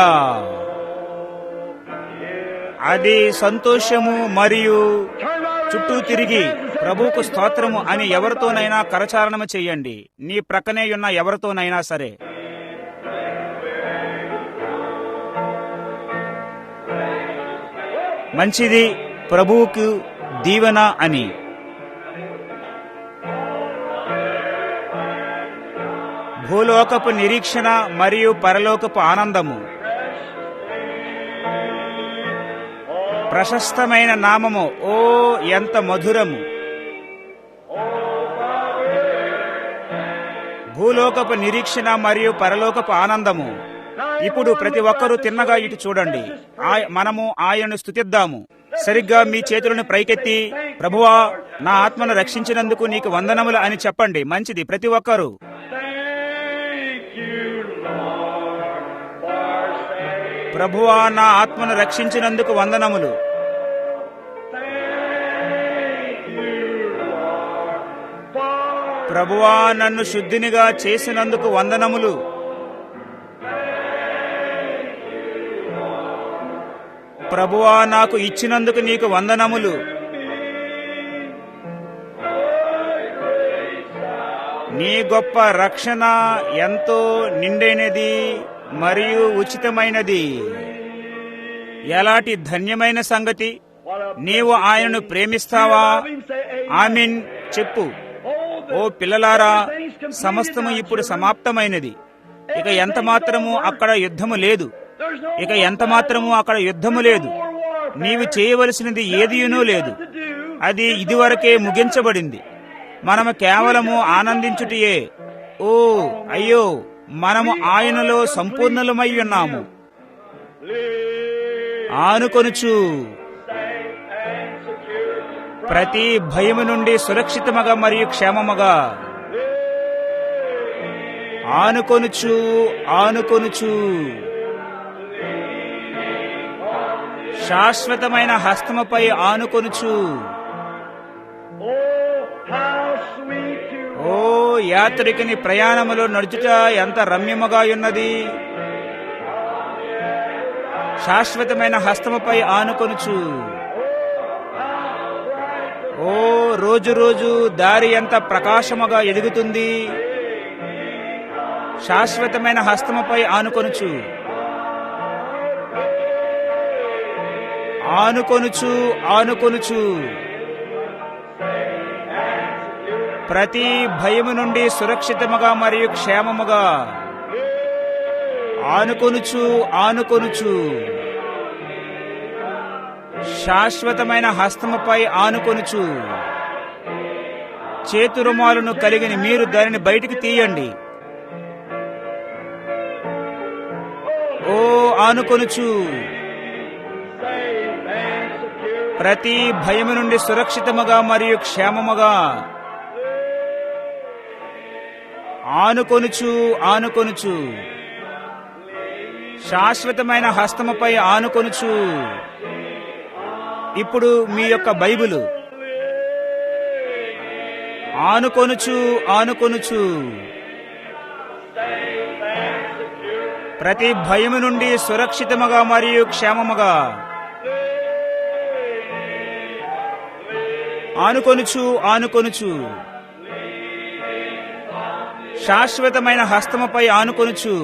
[SPEAKER 1] అది సంతోషము మరియు చుట్టూ తిరిగి ప్రభువుకు స్తోత్రము అని ఎవరితోనైనా కరచారణము చెయ్యండి. నీ ప్రక్కనే ఉన్న ఎవరితోనైనా సరే. మంచిది, ప్రభువుకు దీవెన అని. భూలోకపు నిరీక్షణ మరియు పరలోకపు ఆనందము. ప్రశస్తమైన నామము, ఓ ఎంత మధురము. భూలోకపు నిరీక్షణ మరియు పరలోకపు ఆనందము. ఇప్పుడు ప్రతి ఒక్కరూ తిన్నగా ఇటు చూడండి. మనము ఆయనను స్తుతిద్దాము. సరిగ్గా మీ చేతులను పైకెత్తి, ప్రభువా, నా ఆత్మను రక్షించినందుకు నీకు వందనములు అని చెప్పండి. మంచిది, ప్రతి ఒక్కరూ. ప్రభువా, నా ఆత్మను రక్షించినందుకు వందనములు. ప్రభువా, నన్ను శుద్ధినిగా చేసినందుకు వందనములు. ప్రభువా, నాకు ఇచ్చినందుకు నీకు వందనములు. నీ గొప్ప రక్షణ ఎంతో నిండైనది మరియు ఉచితమైనది. ఎలాంటి ధన్యమైన సంగతి! నీవు ఆయనను ప్రేమిస్తావా? ఆమేన్ చెప్పు. ఓ పిల్లలారా, సమస్తము ఇప్పుడు సమాప్తమైనది. ఇక ఎంత మాత్రము అక్కడ యుద్ధము లేదు. ఇక ఎంత మాత్రము అక్కడ యుద్ధము లేదు. నీవు చేయవలసినది ఏదీనూ లేదు. అది ఇదివరకే ముగించబడింది. మనము కేవలము ఆనందించుటయే. ఓ అయ్యో, మనము ఆయనలో సంపూర్ణులమై ఉన్నాము. ఆనుకొనుచు ప్రతి భయము నుండి సురక్షితముగా మరియు క్షేమముగా. ఆనుకొనుచు ఆనుకొనుచు శాశ్వతమైన హస్తముపై ఆనుకొనుచు. ఓ యాత్రికుని ప్రయాణములో నడుచుట ఎంత రమ్యముగా ఉన్నది. శాశ్వతమైన హస్తముపై ఆనుకొనుచు. ఓ రోజు రోజు దారి ఎంత ప్రకాశముగా ఎదుగుతుంది. శాశ్వతమైన హస్తముపై ఆనుకొనుచు. ఆనుకొనుచు ఆనుకొనుచు ప్రతి భయము నుండి సురక్షితముగా మరియు క్షేమముగా. ఆనుకొనుచు ఆనుకొనుచు శాశ్వతమైన హస్తముపై ఆనుకొనుచు. చేతు రుమాలును కలిగిన మీరు దానిని బయటికి తీయండి. ఓ ఆనుకొనుచు ప్రతి భయము నుండి సురక్షితముగా మరియు క్షేమముగా. ఆనుకొనుచు ఆనుకొనుచు శాశ్వతమైన హస్తముపై ఆనుకొనుచు. ఇప్పుడు మీ యొక్క బైబిలు. ఆనుకొనుచు ఆనుకొనుచు ప్రతి భయము నుండి సురక్షితముగా మరియు క్షేమముగా. ఆనుకొనుచు ఆనుకొనుచు శాశ్వతమైన హస్తముపై ఆనుకొనుచు.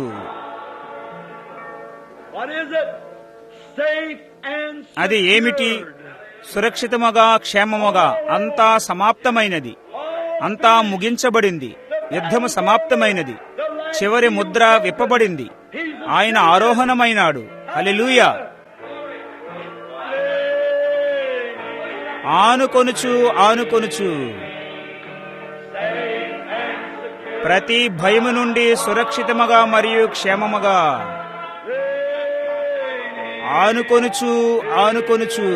[SPEAKER 1] అది ఏమిటి? సురక్షితముగా క్షేమముగా. అంతా సమాప్తమైనది. అంతా ముగించబడింది. యుద్ధము సమాప్తమైనది. చివరి ముద్ర విప్పబడింది. ఆయన ఆరోహణమైనాడు. హల్లెలూయా. ఆనుకొనుచు ఆనుకొనుచు ప్రతి భయము నుండి సురక్షితముగా మరియు క్షేమముగా. ఆనుకొనుచు ఆనుకొనుచు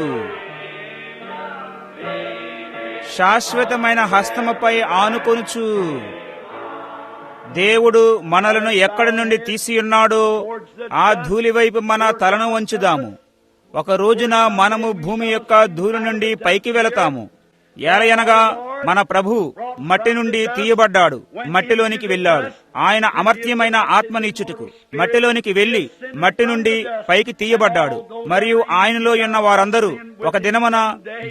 [SPEAKER 1] శాశ్వతమైన హస్తముపై ఆనుకొనుచు. దేవుడు మనలను ఎక్కడి నుండి తీసియున్నాడో ఆ ధూళి వైపు మన తలను వంచుదాము. ఒక రోజున మనము భూమి యొక్క ధూళి నుండి పైకి వెళతాము. ఏలయనగా మన ప్రభు మట్టి నుండి తీయబడ్డాడు, మట్టిలోనికి వెళ్ళాడు. ఆయన అమర్త్యమైన ఆత్మనిచ్చుటకు మట్టిలోనికి వెళ్లి మట్టి నుండి పైకి తీయబడ్డాడు. మరియు ఆయనలో ఉన్న వారందరూ ఒక దినమున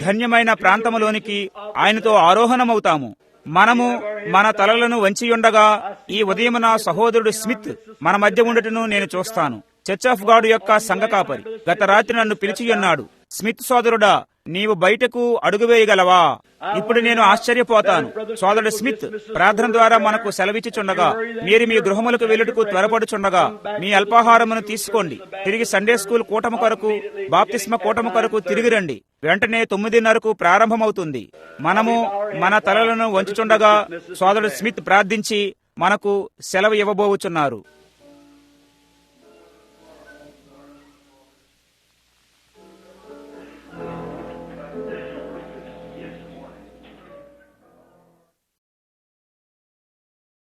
[SPEAKER 1] ధన్యమైన ప్రాంతములోనికి ఆయనతో ఆరోహణమవుతాము. మనము మన తలలను వంచియుండగా ఈ ఉదయమున సహోదరుడు స్మిత్ మన మధ్య ఉండటను నేను చూస్తాను. చర్చ్ ఆఫ్ గాడ్ యొక్క సంఘ కాపరి గత రాత్రి నన్ను పిలిచియున్నాడు. స్మిత్ సోదరుడా, నీవు బయటకు అడుగు వేయగలవా? ఇప్పుడు నేను ఆశ్చర్యపోతాను. సోదరుడు స్మిత్ ప్రార్థన ద్వారా మనకు సెలవిచ్చుచుండగా, మీరు మీ గృహములకు వెళ్ళుటకు త్వరపడుచుండగా మీ అల్పాహారమును తీసుకోండి. తిరిగి సండే స్కూల్ కూటము కొరకు, బాప్తిస్మ కూటము కొరకు తిరిగి రండి. వెంటనే 9:30కు ప్రారంభమవుతుంది. మనము మన తలలను వంచుచుండగా సోదరుడు స్మిత్ ప్రార్థించి మనకు సెలవు ఇవ్వబోచున్నారు.